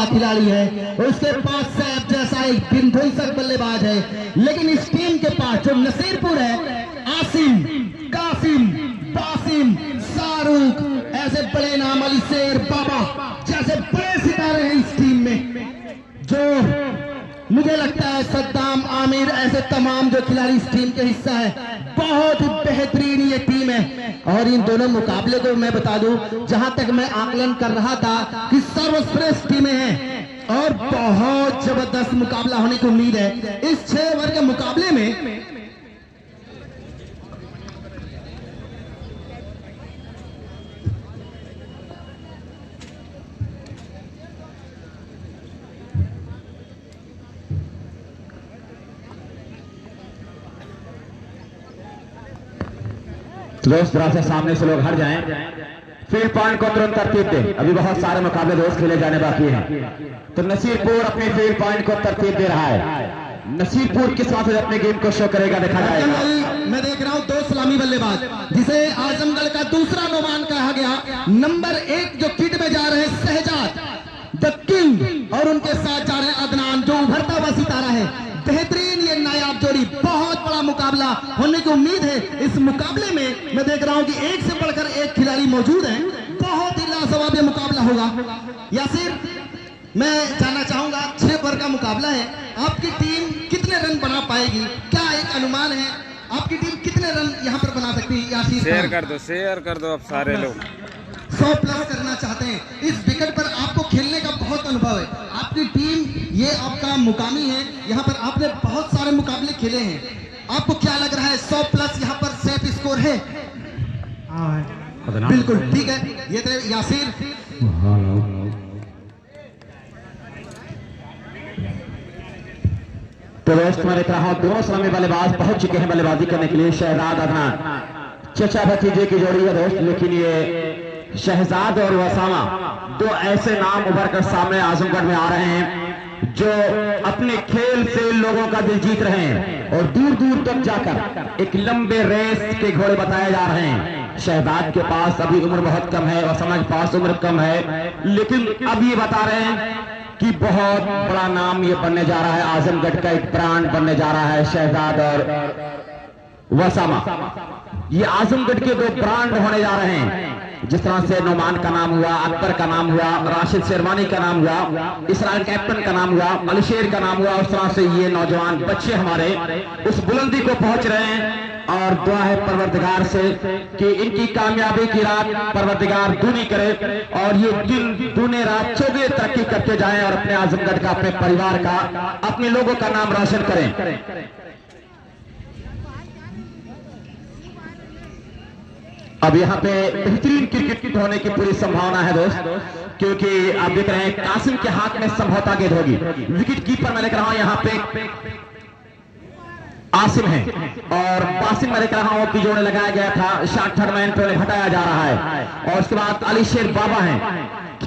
खिलाड़ी है, उसके पास सैफ जैसा एक बिंदुसक बल्लेबाज है, लेकिन इस टीम के पास जो नसीरपुर है, आसिम, कासिम, बासिम, शाहरुख, ऐसे बड़े नाम, अली शेर, बाबा जैसे बड़े सितारे हैं इस टीम में, जो मुझे लगता है सद्दाम, आमिर, ऐसे तमाम जो खिलाड़ी इस टीम के हिस्सा है, बहुत ही बेहतरीन ये टीम है। और इन दोनों मुकाबले को मैं बता दूं, जहां तक मैं आकलन कर रहा था कि सर्वश्रेष्ठ टीमें हैं और बहुत जबरदस्त मुकाबला होने की उम्मीद है। इस 6 ओवर के मुकाबले में दोस्त जरा से सामने से लोग हट जाएं। फील्ड पॉइंट को तुरंत तरतीब दें, अभी बहुत सारे मुकाबले दोस्त खेले जाने बाकी हैं। तो नसीरपुर अपने फील्ड पॉइंट को तरतीब दे रहा है। नसीरपुर किस तरह से अपने गेम को शो करेगा देखा जाएगा। मैं देख रहा हूं 2 सलामी बल्लेबाज, जिसे आजमगढ़ का दूसरा नौमान कहा गया, नंबर 1 जो किट में जा रहे हैं शहजाद द किंग, और उनके साथ जा रहे हैं अदनान जो उभरता हुआ सितारा है। बेहतरीन ये नायाब जोड़ी, बहुत बड़ा मुकाबला होने की उम्मीद है। इस मुकाबले में मैं देख रहा हूं कि एक से बढ़कर एक खिलाड़ी मौजूद है, बहुत ही लाजवाब ये मुकाबला होगा। यासिर, मैं जानना चाहूंगा, 6 ओवर का मुकाबला है, आपकी टीम कितने रन बना पाएगी? क्या एक अनुमान है आपकी टीम कितने रन यहाँ पर बना सकती है? यासिर, शेयर कर दो अब सारे लोग 100 प्लस करना चाहते हैं। इस विकेट पर आपको खेलने का बहुत अनुभव है, आपकी टीम ये आपका मुकामी है, यहाँ पर आपने बहुत सारे मुकाबले खेले हैं, आपको क्या लग रहा है 100 प्लस यहाँ पर सेफ स्कोर है? बिल्कुल ठीक है। ये थे यासिर। तो दोस्त मैं देख रहा हूं दोनों सलामी बल्लेबाज पहुंच चुके हैं बल्लेबाजी करने के लिए। शहजाद, अदनान चचा भतीजे की जोड़ी है दोस्त, लेकिन ये शहजाद और वसामा 2 ऐसे नाम उभर कर सामने आजमगढ़ में आ रहे हैं जो अपने खेल से लोगों का दिल जीत रहे हैं और दूर दूर तक जाकर एक लंबे रेस के घोड़े बताए जा रहे हैं। शहजाद के पास अभी उम्र बहुत कम है, वसामा के पास उम्र कम है, लेकिन अब ये बता रहे हैं कि बहुत बड़ा नाम ये बनने जा रहा है, आजमगढ़ का एक ब्रांड बनने जा रहा है। शहजाद और वसामा ये आजमगढ़ के 2 ब्रांड होने जा रहे हैं। जिस तरह से नोमान का नाम हुआ, अकबर का नाम हुआ, राशिद शेरवानी का नाम हुआ, इसराइल कैप्टन का नाम हुआ, अलीशेर का नाम हुआ, उस तरह से ये नौजवान बच्चे हमारे उस बुलंदी को पहुंच रहे हैं। और दुआ है परवरदिगार से कि इनकी कामयाबी की रात परवरदिगार दूनी करे और ये दिन दूने रात चौगुने तरक्की करते जाएं और अपने आजमगढ़ का, अपने परिवार का, अपने लोगों का नाम रोशन करें। अब यहाँ पे बेहतरीन क्रिकेट होने की पूरी संभावना है दोस्त, क्योंकि आप देख रहे हैं कासिम के हाथ में समझौता गेंद होगी। विकेट कीपर मैं देख रहा हूं यहाँ पे आसिम है और बासिम मैं देख रहा हूं कि जोड़े लगाया गया था, शॉट थर्डमैन पे उन्हें हटाया जा रहा है। और उसके बाद अली शेर बाबा हैं।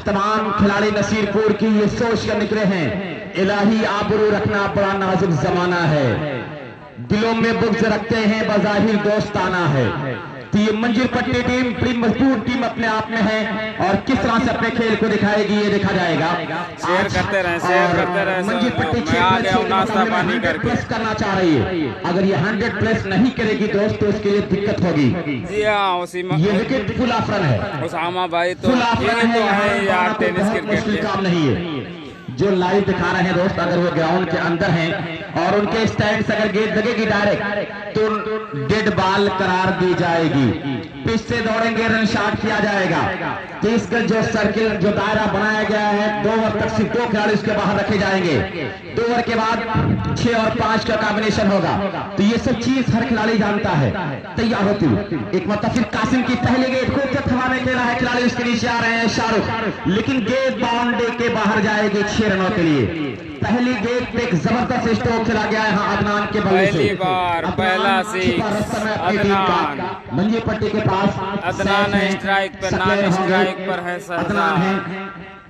तमाम खिलाड़ी नसीरपुर की ये सोच कर निकले हैं, इलाही आबरू रखना बड़ा नाजुक जमाना है, दिलों में बुग़्ज़ रखते हैं बज़ाहिर दोस्ताना है। तो ये मंजिल पट्टी टीम बड़ी मजबूत टीम अपने आप में है और किस तरह से अपने खेल को दिखाएगी ये देखा जाएगा। शेयर करते रहे मंजिल पट्टी प्लस करना चाह रही है, अगर ये 100 प्लस नहीं करेगी दोस्त तो उसके लिए दिक्कत होगी। जी हाँ, ये विकेट फुल ऑफरन है, उसामा भाई तो फुल ऑफरन है यार, टेनिस क्रिकेट काम नहीं है। जो लाइव दिखा रहे हैं दोस्त, अगर वो ग्राउंड के अंदर हैं और उनके स्टैंड से अगर गेंद लगेगी डायरेक्ट तो डेड बॉल करार दी जाएगी, पिच से दौड़ेंगे, रन शॉट किया जाएगा। 30 गज जो सर्किल जो दायरा बनाया गया है, 2 ओवर तक सिर्फ 2 खिलाड़ी उसके बाहर रखे जाएंगे। 2 ओवर के बाद 6 और 5 का कॉम्बिनेशन होगा। तो ये सब चीज हर खिलाड़ी जानता है, तैयार होती हुई। एक मतलब फिर कासिम की पहली गेंद खूब हवा में खेला है, खिलाड़ी उसके नीचे आ रहे हैं शाहरुख, लेकिन गेंद बाउंड्री के बाहर जाएगी 6 रनों के लिए। पहली गेंद पे एक जबरदस्त स्ट्रोक खेला गया है अदनान के बल्ले से, पहली बार पहला अदनान मंजी पट्टी के पास अदनान स्ट्राइक पर, नॉन स्ट्राइक पर है अदनान है।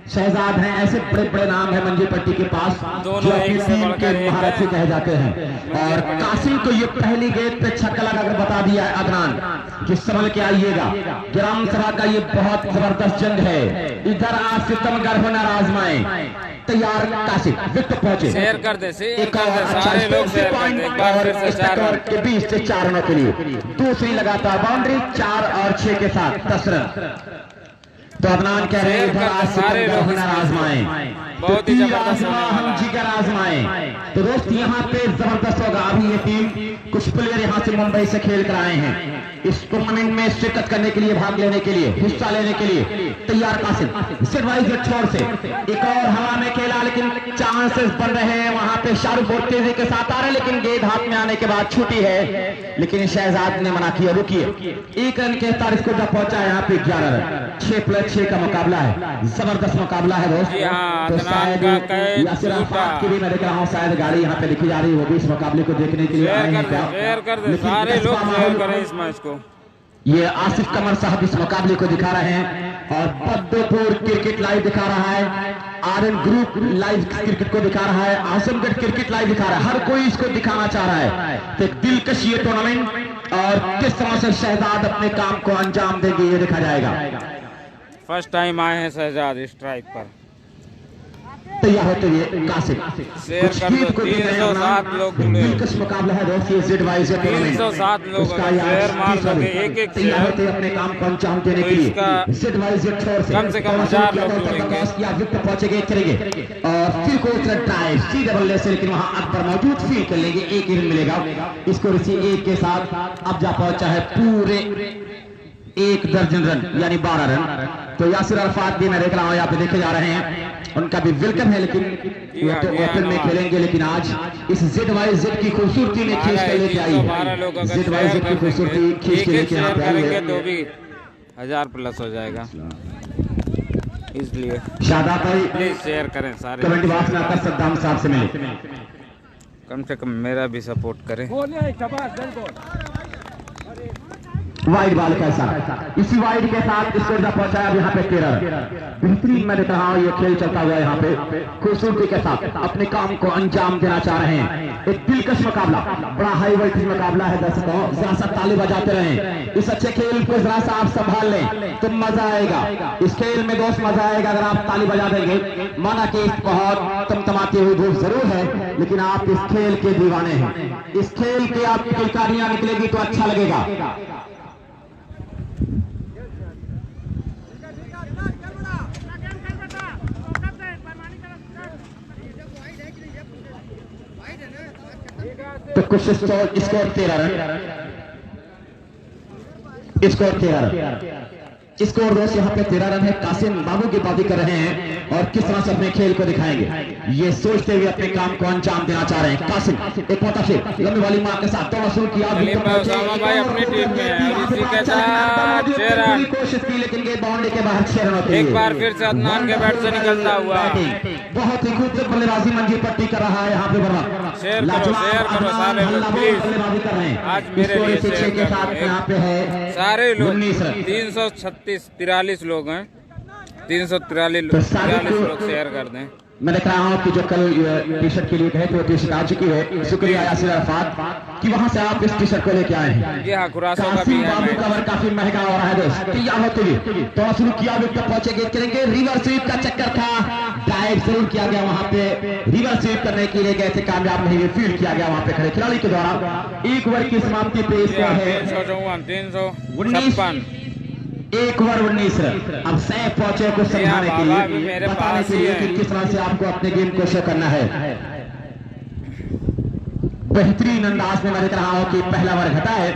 शहजाद हैं, ऐसे बड़े बड़े नाम है मंजी पट्टी के पास जो अपनी टीम के महारथी कहे जाते हैं। और कासिम को ये पहली गेंद पे छक्का लगाकर बता दिया है अदनान कि संभल के आइएगा। ग्राम सभा का ये बहुत जबरदस्त जंग है, इधर आज सितमगर होना आजमाए। तैयार कासिम विकेट पहुंचे, शेयर कर दे, एक और सारे लोग शेयर कर दे। एक बार फिर से 4 रन के बीच से 4 रनों के लिए दूसरी लगातार बाउंड्री 4 और 6 के साथ 10 रन। तो अदनान कह रहे हैं इधर आज सारे लोग होना आजमाए, बहुत ही जबरदस्त होने वाला हम है। जिगर आजमाए। तो दोस्त यहाँ पे जबरदस्त होगा। अभी ये टीम कुछ प्लेयर यहाँ से मुंबई से खेल कर आए हैं इस टूर्नामेंट में शिरकत करने के लिए, भाग लेने के लिए, हिस्सा लेने के लिए। तैयार कासिम सिरवाइज छोर से एक और हवा में खेला, लेकिन चांसेस बन रहे हैं वहां पे। शाहरुख बहुत तेजी के साथ आ रहे, लेकिन गेंद हाथ में आने के बाद छूटी है, लेकिन शहजाद ने मना किया, रुकिए। 1 रन के साथ इसको जब पहुंचा यहाँ पे 11 रन, 6+6 का मुकाबला है, जबरदस्त मुकाबला है दोस्त। जी हाँ, तो अदनान का कैच यासिर टूटा। अरफात की भी मैं देख रहा हूँ शायद गाड़ी यहाँ पे दिखी जा रही है, वो भी इस मुकाबले को देखने के लिए आए हैं क्या? शेयर कर दे, लेकिन सारे इसका लोग शेयर माहौल- करें इस मैच को। ये आसिफ कमर साहब इस मुकाबले को दिखा रहे हैं और बद्दोपुर क्रिकेट लाइव दिखा रहा है, आरएन ग्रुप लाइव क्रिकेट को दिखा रहा है, आजमगढ़ क्रिकेट लाइव दिखा रहा है। हर कोई इसको दिखाना चाह रहा है। तो एक दिलकश ये टूर्नामेंट और किस तरह से शहजाद अपने काम को अंजाम देंगे ये देखा जाएगा। फर्स्ट टाइम आए हैं शहजाद स्ट्राइक पर। तैयार होते हुए कासिम शेयर कर दो, 307 लोग जुड़े। दिलकश मुकाबला है दोस्त, ये जेड वाई जेड टूर्नामेंट। 307 लोग उसका अगर ये शेयर मार तीसरा सके, दिन। एक-एक तैयार शेयर, होते हुए अपने काम को अंजाम देने तो के लिए इसका जेड वाई जेड छोर से कम 1000 लोग जुड़ेंगे। या विकेट पहुंचेंगे, चलेंगे और फिर को ड्राइव सी डबल से, लेकिन वहां अकबर मौजूद फील कर लेंगे, 1 रन मिलेगा इसको। इसी 1 के साथ अब जा पहुंचा है पूरे 1 दर्जन रन यानी 12 रन। तो यासिर अरफात भी मैं देख रहा हूँ यहाँ पे देखे जा रहे हैं, उनका भी वेलकम है, लेकिन वो तो ओपन में खेलेंगे। लेकिन आज इस जेड वाई जेड की खूबसूरती ने खींच कर लेके आई है, जेड वाई जेड की खूबसूरती खींच के लेके यहाँ पे आई करेंगे है। तो भी 1000+ हो जाएगा, इसलिए शादाब भाई प्लीज शेयर करें सारे। कमेंट बॉक्स में आकर सद्दाम साहब से मिले। कम से कम मेरा भी सपोर्ट करें। वाइड बॉल कैसा, इसी वाइड के साथ स्कोर जब पहुंचाया अब यहाँ पे 13 बेहतरीन मैं देख रहा हूँ ये खेल चलता हुआ यहाँ पे खूबसूरती के साथ अपने काम को अंजाम देना चाह रहे हैं। एक दिलकश मुकाबला, बड़ा हाई वोल्टेज मुकाबला है दर्शकों, जरा सा ताली बजाते रहें। इस अच्छे खेल को जरा सा आप संभाल लें तो मजा आएगा। इस खेल में दोस्त मजा आएगा अगर आप ताली बजा देंगे। माना कि बहुत तमतमाती हुई धूप जरूर है, लेकिन आप इस खेल के दीवाने हैं। इस खेल के आप किलकारियां निकलेगी तो अच्छा लगेगा। तो कुछ score 13 run, score 13 run, score दोस्त यहाँ पे 13 रन है। कासिम बाबू की बातें कर रहे हैं और किस तरह से अपने खेल को दिखाएंगे ये सोचते हुए अपने काम को अंजाम देना चाह रहे हैं। कासिम एक मोटाफिर लंबी वाली मार के साथ दौड़ा शुरू किया, सलीम भाई उसामा भाई अपनी टीम में है, इसी के साथ 6 रन। कोशिश की लेकिन ये बाउंड्री के बाहर 6 रनों के लिए। एक बार फिर से अदनान के बैट से निकलता हुआ बहुत ही खूबसूरत बल्लेबाजी मंजी पट्टी कर रहा है यहाँ पे वर्मा। शेयर करो सारे लोग प्लीज। बल्लेबाजी कर रहे हैं आज मेरे लिए इसको शेयर के साथ करो। यहाँ पे है सारे लोग 19 रन। 343 लोग हैं, 343 तो सारे लोग शेयर कर दें। मैं देख रहा हूँ कि जो कल टी शर्ट के लिए कहे तो टी शर्ट आ चुकी है। शुक्रिया यासिर अरफात कि वहां से आप इस टी शर्ट को लेके आए हैं। जी हाँ, खुरासों का भी कासिम है बाबू मैच। कवर काफी महंगा हो रहा है दोस्त। तैयार होते हुए तो शुरू किया, विकेट पहुंचेंगे, करेंगे रिवर स्वीप का चक्कर था, डाइव जरूर किया गया वहां पे, रिवर स्वीप करने के लिए गए थे, कामयाब नहीं हुए, फील्ड किया गया वहां पे खड़े खिलाड़ी के द्वारा। 1 ओवर की समाप्ति पे जी हाँ, है 354 1 ओवर 19 रन। अब सैफ पहुंचे को समझाने के बाबा भी लिए, मेरे बताने पास के ही लिए है। कि किस तरह से आपको अपने गेम को शो करना है। बेहतरीन अंदाज में मैं देख रहा हूँ कि पहला ओवर घटा है।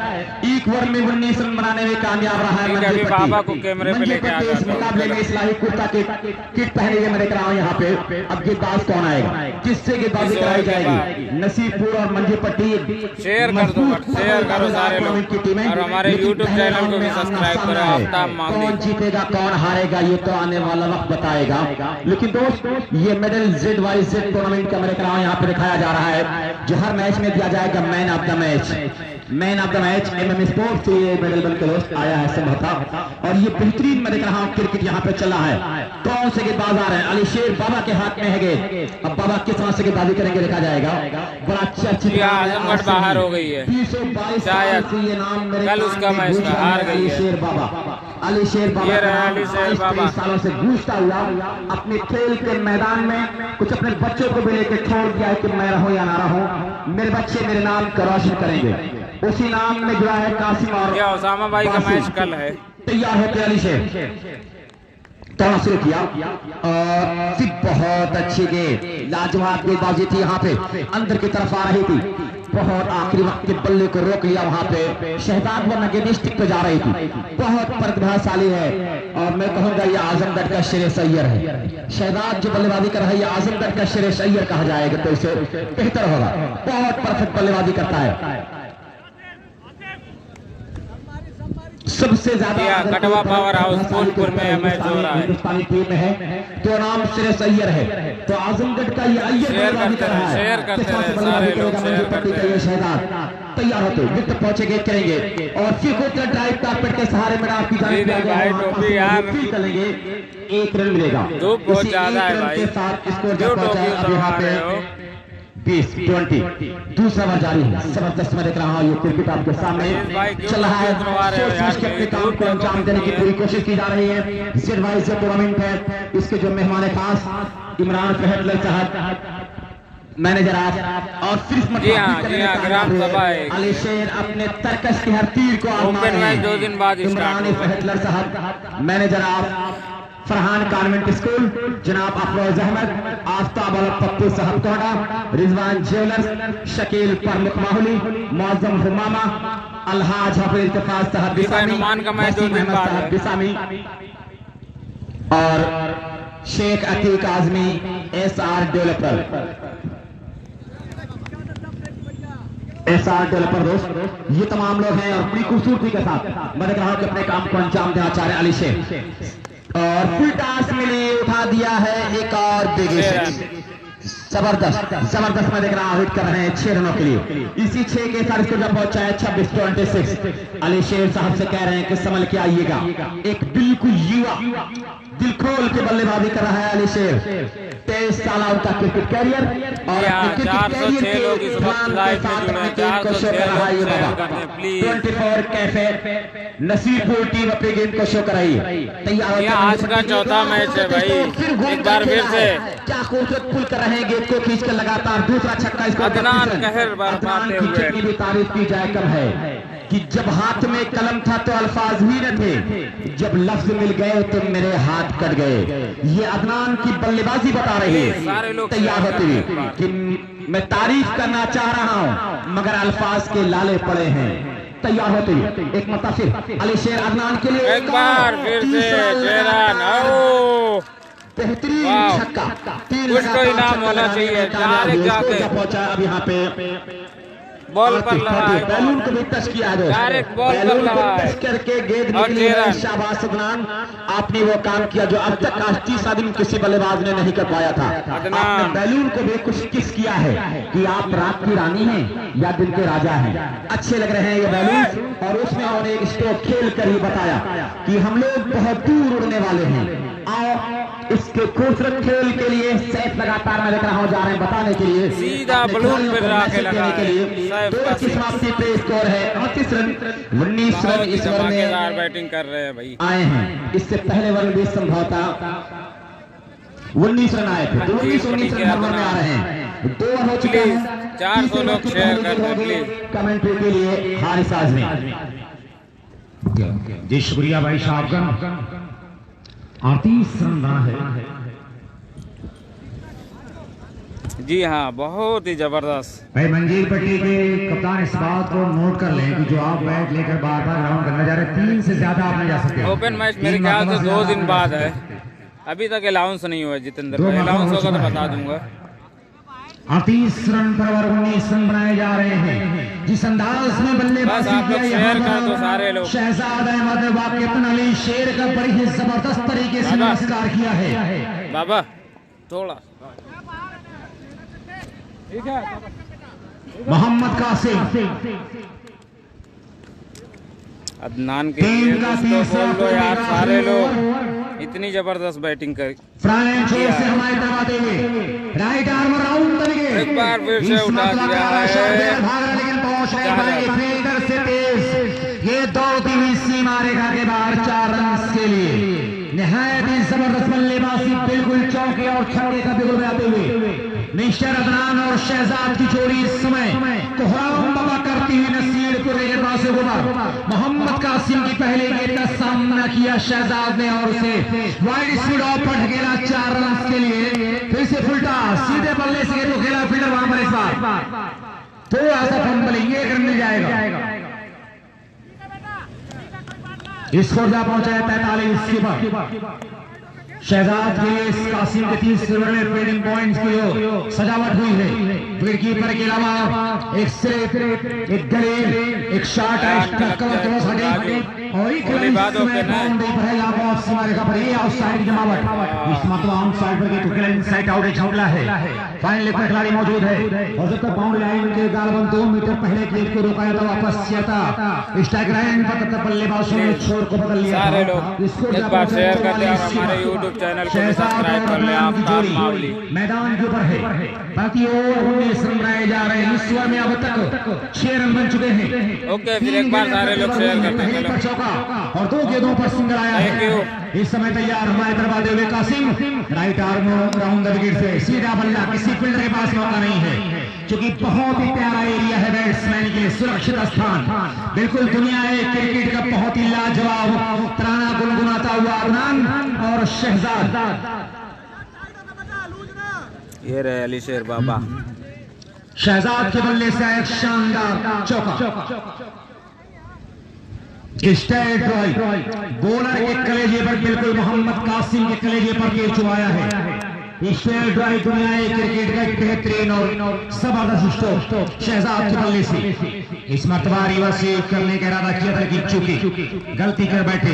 1 ओवर में 19 रन बनाने में कामयाब रहा है ठीक है, अभी बाबा को कैमरे पे लेके आ इस जाता हूं। मुकाबले में इस्लाही कुर्ता के किट पहने हुए मैं देख रहा हूँ यहाँ पे। अब गेंदबाज कौन आएगा, किससे गेंदबाजी कराई जाएगी? नसीबपुर और मंजी पट्टी शेयर कर दो, शेयर करो सारे लोग और हमारे YouTube चैनल को भी सब्सक्राइब करो। आफ्ताब कौन मामदी जीतेगा कौन हारेगा ये तो आने वाला वक्त बताएगा। लेकिन दोस्त ये medal Z Y Z tournament का मैं देख रहा हूँ यहाँ पे दिखाया जा रहा है, जो हर मैच में दिया जाएगा man of the match. Man of the match MM sports से ये मेडल बन के दोस्त आया है संभवतः। और ये बेहतरीन मैं देख रहा हूँ क्रिकेट यहाँ पे चल रहा है। कौन से गेंदबाज आ रहे हैं? अली शेर बाबा के हाथ में है गेंद। अब बाबा किस तरह से गेंदबाजी करेंगे देखा जाएगा। बड़ा चर्चित आजमगढ़ बाहर हो गई है, 322 शायद ये नाम मेरे कल उसका मैच था, हार गई है। शेर बाबा, अली शेर बाबा, ये रहा अली शेर बाबा। सालों से गूंजता हुआ अपने खेल के मैदान में कुछ अपने बच्चों को भी लेकर छोड़ दिया है कि मैं रहूं या ना रहूं, मेरे बच्चे मेरे नाम का रोशन करेंगे। उसी नाम में जुड़ा है कासिम और क्या उसामा भाई का मैच कल है। तैयार होते अली शेर तोड़ना शुरू किया और सिर्फ बहुत अच्छी गेंद, लाजवाब गेंदबाजी थी यहाँ पे, अंदर की तरफ आ रही थी। बहुत आखिरी वक्त के बल्ले को रोक लिया वहां पे शहजाद, वरना गेंद स्टिक पे जा रही थी। बहुत प्रतिभाशाली है और मैं कहूंगा ये आजमगढ़ का श्रेयस अय्यर है। शहजाद जो बल्लेबाजी कर रहा है ये आजमगढ़ का श्रेयस अय्यर कहा जाएगा तो इसे बेहतर होगा। बहुत परफेक्ट बल्लेबाजी करता है। सबसे ज्यादा कटवा पावर हाउस फूलपुर में मैच हो रहा है, हिंदुस्तानी टीम में है तो नाम श्रेयस अय्यर है। तो आजमगढ़ का ये अय्यर बल्लेबाजी कर रहा है। शेयर करते हैं सारे लोग, शेयर करते हैं। शहजाद तैयार होते विकेट पहुंचेंगे करेंगे और फिर को ड्राइव कारपेट के सहारे में आपकी करेंगे, 1 रन मिलेगा। धूप बहुत ज्यादा है भाई, यहाँ पे 20-20 दूसरा बार जारी है। जबरदस्त मैं देख रहा हूँ ये क्रिकेट आपके सामने चल रहा है। अपने काम को अंजाम देने की पूरी कोशिश की जा रही है। जेड टूर्नामेंट है, इसके जो मेहमान खास इमरान फहद साहब मैनेजर आप और सिर्फ ग्राम सभा है। अली शेर अपने तर्कश के हर तीर को ओपन मैच 2 दिन बाद इमरान फहद साहब मैनेजर आप फरहान कॉन्वेंट स्कूल, जनाब अफरोज अहमद, आफ्ताब अल पप्पू साहब कोड़ा, रिजवान ज्वेलर्स, शकील प्रमुख माहौली, मौजम हुमामा, अलहाज हफीज इत्तेफाक साहब बिसामी और शेख अतीक आजमी एसआर डेवलपर दोस्त, ये तमाम लोग हैं और बड़ी खूबसूरती के साथ मैं देख रहा हूं कि अपने काम को अंजाम देना चाह रहे अली शेर। और फुल टास्क मिली, उठा दिया है एक और जबरदस्त मैं देख रहा हूं हिट कर रहे हैं 6 रनों के लिए। इसी 6 के साथ इसको जब पहुंचा है 26-26 अली शेर साहब से कह रहे हैं कि संभल के आइएगा। एक बिल्कुल युवा दिल खोल के बल्लेबाजी कर रहा है अली शेर। 23 साल उनका क्रिकेट कैरियर और 24 कैफे नसीरपुर टीम अपनी गेम को शो कराई। तैयार आज का चौथा मैच है भाई, एक बार फिर से क्या खूबसूरत पुल कर रहे हैं, गेंद को खींच कर लगातार दूसरा छक्का इसको भी तारीफ की जाए कम है कि जब हाथ में कलम था तो अल्फाज भी न थे, जब लफ्ज मिल गए तो मेरे हाथ कट गए। ये अदनान की बल्लेबाजी बता रही है। तैयार होते हुए कि मैं तारीफ करना चाह रहा हूं मगर अल्फाज के लाले पड़े हैं। तैयार होते हुए एक मरतबा फिर अली शेर अदनान के लिए एक बार फिर से बेहतरीन छक्का, कुछ तो इनाम होना चाहिए। पहुंचा अब यहाँ पे बॉल पर लगा, बैलून को भी टच किया है, डायरेक्ट बॉल पर लगा टच करके गेंद निकली है। शाबाश अदनान, आपने वो काम किया जो अब तक आज 30 दिन किसी बल्लेबाज ने नहीं कर पाया था। आपने बैलून को भी कुछ किस किया है कि आप रात की रानी हैं या दिन के राजा हैं। अच्छे लग रहे हैं ये बैलून और उसमें उन्होंने एक स्ट्रोक खेल कर ही बताया कि हम लोग बहुत दूर उड़ने वाले हैं। आओ इसके खूबसूरत खेल के लिए सैफ लगातार मैं देख रहा हूं जा रहे हैं बताने के लिए, सीधा बलून पे के लगा के लिए। दो की समाप्ति पे स्कोर है 29 रन 19 रन इस ओवर में बैटिंग कर रहे हैं भाई आए हैं। इससे पहले वर्ग भी संभवतः 19 रन आए थे, 19 रन हर ओवर में आ रहे हैं। 2 ओवर हो चुके हैं। 400 लोग शेयर कर दें प्लीज कमेंट्री के लिए हारिस आजमी जी, शुक्रिया भाई साहब। 38 रन बना है जी हाँ, बहुत ही जबरदस्त। भाई मंजीर पट्टी के कप्तान इस बात को नोट कर लें कि जो आप बैट लेकर बार बार राउंड करना जा रहे हैं 3 से ज्यादा आप नहीं जा सकते। ओपन मैच मेरे ख्याल से 2 दिन बाद है, अभी तक अलाउंस नहीं हुआ। जितेंद्र भाई अलाउंस होगा तो बता दूंगा। 38 रन पर ओवर 19 रन बनाए जा रहे हैं। जिस अंदाज में बल्लेबाजी किया सारे लोग शहजाद अहमद वाकईतन अली शेर का बड़ी ही जबरदस्त तरीके से नमस्कार किया है। बाबा थोड़ा मोहम्मद कासिम अदनान के लिए कुछ तो बोल दो यार सारे लोग, इतनी जबरदस्त बैटिंग कर हमारी तरफ आते हुए राइट आर्म राउंड एक बार फिर से उठा दिया है, लेकिन पहुंच नहीं पाएंगे फील्डर से तेज। ये दौड़ती हुई सीमा रेखा के बाहर 4 रन के लिए निहायत ही जबरदस्त बल्लेबाजी, बिल्कुल चौके और छक्के का बिगुल आते हुए मिस्टर अदनान और शहजाद की जोड़ी इस समय कोहराम बाबा करती हुई नसीरपुर गेंदबाजों को मोहम्मद कासिम की पहले गेंद का सामना किया शहजाद ने और उसे वाइड स्पीड ऑफ पर ढकेला 4 रन के लिए। फिर से फुलटा सीधे बल्ले से गेंद को खेला फील्डर वहां पर, इस बार थोड़ा सा फंबलिंग, 1 रन मिल जाएगा। स्कोर जा पहुंचा है 43 के बाद। शहजाद के लिए इस कासिम के 30 ओवर में फील्डिंग पॉइंट्स की जो सजावट हुई है, विकेट कीपर के अलावा एक स्ट्रेट, एक गले, एक शॉट क्रॉस हटे और एक बाउंड्री पर है लाभ ऑफ सीमा रेखा पर, ये आउटसाइड जमावट, इस मतलब आउटसाइड पर के टुकड़े इनसाइड आउट एक झोला है। फाइनल पर खिलाड़ी मौजूद है और जब तक बाउंड्री लाइन के गालबन 2 मीटर पहले गेंद को रोका जाता वापस जाता स्ट्राइक लाइन पर, तब तक बल्लेबाजों ने छोर को बदल लिया। सारे लोग एक बार शेयर कर दिया, हमारे यूट्यूब चैनल को भी सब्सक्राइब कर ले। आफ्ताब मावली मैदान के ऊपर है, बाकी ओवर 19 रन बनाए जा रहे हैं। इस ओवर में अब तक 6 रन बन चुके हैं। ओके, फिर एक बार सारे लोग शेयर करते हैं और 2 गेंदों पर सिंगल आया है। इस समय तैयार हमारे तरफ आते हुए Qasim right arm round the wicket से सीधा बल्ला, किसी फील्डर के पास मौका नहीं है क्योंकि बहुत ही प्यारा एरिया है बैट्समैन के लिए, सुरक्षित स्थान। बिल्कुल दुनिया है क्रिकेट का बहुत ही लाजवाब तराना गुनगुनाता हुआ अदनान और शहजाद। ये रहे अली शेर बाबा, शहजाद के बल्ले से एक शानदार चौका, स्ट्रेट ड्राइव, बॉलर के कलेजे पर बिल्कुल मोहम्मद कासिम के कलेजे पर तीर चुभाया है। स्ट्रेट ड्राइव दुनिया क्रिकेट का एक बेहतरीन और जबरदस्त स्ट्रोक शहजाद के बल्ले से। इस मरतबा रिवर्स करने का इरादा किया था कि चूंकि गलती कर बैठे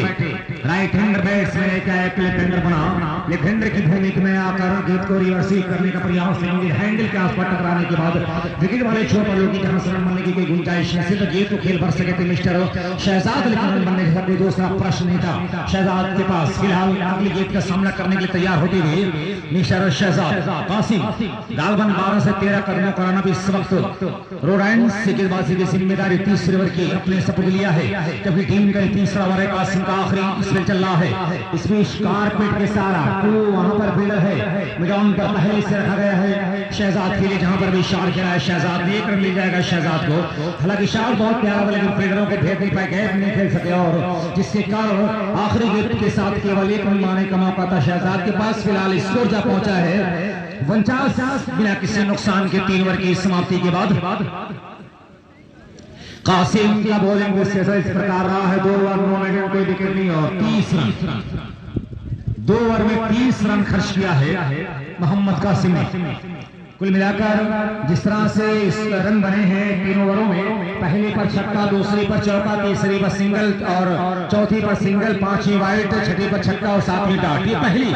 राइट हैंडर बैट्समैन एक लेफ्ट हैंडर बना, लेफ्ट हैंडर की भूमिका में आकर गेंद को रिवर्स करने का प्रयास करेंगे। हैंडल के आसपास टकराने के बाद विकेट वाले छोर पर लोग रन बनने की कोई गुंजाइश नहीं, सिर्फ गेंद को खेल भर सके थे मिस्टर शहजाद, लेकिन रन बनने का कोई दूसरा प्रश्न नहीं था शहजाद के पास। फिलहाल अगली गेंद का सामना करने के लिए तैयार होते हुए मिस्टर शहजाद कासिम गालबन 12 से 13 कदमों का रन इस वक्त रोडाइन से गेंदबाजी की जिम्मेदारी 30 ओवर की अपने सपुर्द लिया है, जबकि टीम का 3रा ओवर है। कासिम का आखिरी स्पेल चल रहा है, इसमें कारपेट के सारा वहां पर फील्डर है, मैदान पर पहले से रखा गया है शहजाद के लिए, जहां पर भी शॉट खेला है शहजाद ने, 1 रन मिल जाएगा शहजाद को। हालांकि शॉट बहुत प्यारा था लेकिन फील्डरों को भेद नहीं पाए, गैप नहीं खेल सके और जिसके कारण आखिरी गेंद के साथ केवल 1 रन मारने का मौका था शहजाद के पास। फिलहाल स्कोर जा पहुंचा है 49 बिना किसी नुकसान के 3 ओवर की समाप्ति के बाद। कासिम का बॉलिंग विशेष इस प्रकार रहा है, 2 ओवर 9 मिनट कोई विकेट नहीं और 30 रन, 2 ओवर में 30 रन खर्च किया है मोहम्मद कासिम ने। कुल मिलाकर जिस तरह से इस रन बने हैं 3 ओवरों में, पहले पर छक्का, दूसरी पर चौका, तीसरी पर सिंगल और चौथी पर सिंगल, 5वीं वाइड, छठी पर छक्का और 7वीं डॉट। ये पहली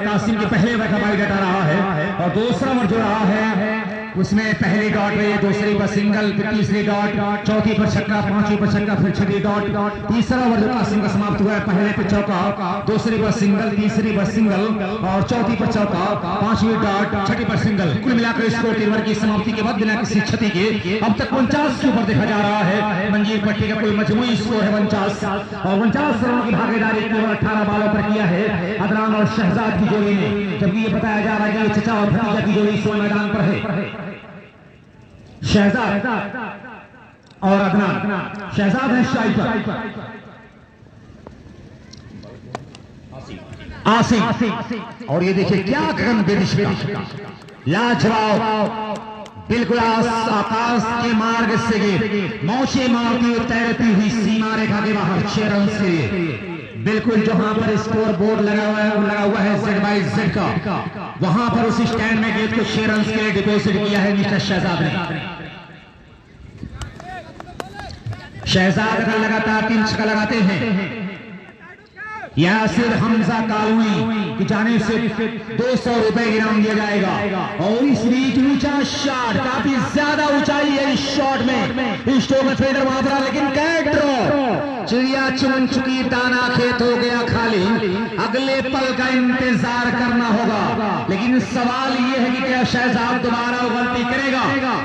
कासिम के पहले ओवर का वाइड हटा रहा है और दूसरा ओवर जो रहा है उसमें पहली डॉट रही है, दूसरी पर सिंगल, फिर तीसरी डॉट, चौथी पर छक्का, 5वीं पर छक्का, फिर छठी डॉट। तीसरा ओवर जो कासिम का समाप्त हुआ है, पहले पर चौका, दूसरी पर सिंगल, तीसरी पर सिंगल और चौथी पर चौका, 5वीं डॉट, छठी पर सिंगल। कुल मिलाकर स्कोर 3 ओवर की समाप्ति के बाद बिना किसी क्षति के अब तक 49 के ऊपर देखा जा रहा है। मंजीर पट्टी का कुल मजमूई स्कोर है 49 और 49 रनों की भागीदारी केवल 18 बालों पर किया है अदनान और शहजाद की जोड़ी ने, जबकि ये बताया जा रहा है कि चचा और भतीजा की जोड़ी इस मैदान पर है। शहजाद और अदनान, शहजाद है स्ट्राइकर, आसिम और ये देखिए क्या गगनभेदी लाजवाब, बिल्कुल आकाश के मार्ग से मौजे मारती और तैरती हुई सीमा रेखा के बाहर 6 रन के लिए। बिल्कुल जहां पर स्कोर बोर्ड लगा हुआ है Z/Z का, वहां पर उस स्टैंड में गेंद को 6 रन के लिए डिपोजिट किया है मिस्टर शहजाद ने। शहजाद अगर लगातार 3 छक्का लगाते हैं यासिर हमजा कालवी की जानिब से 200 रुपए इनाम दिया जाएगा। और इस बीच ऊंचा शॉट, काफी ज्यादा ऊंचाई है इस शॉट में, स्टोक फेडर वहां पर, लेकिन कैच ड्रॉ, चिड़िया चुन चुकी, दाना खेत हो गया खाली, अगले पल का इंतजार करना होगा। लेकिन सवाल यह है कि क्या शहजाद दोबारा वो गलती करेगा?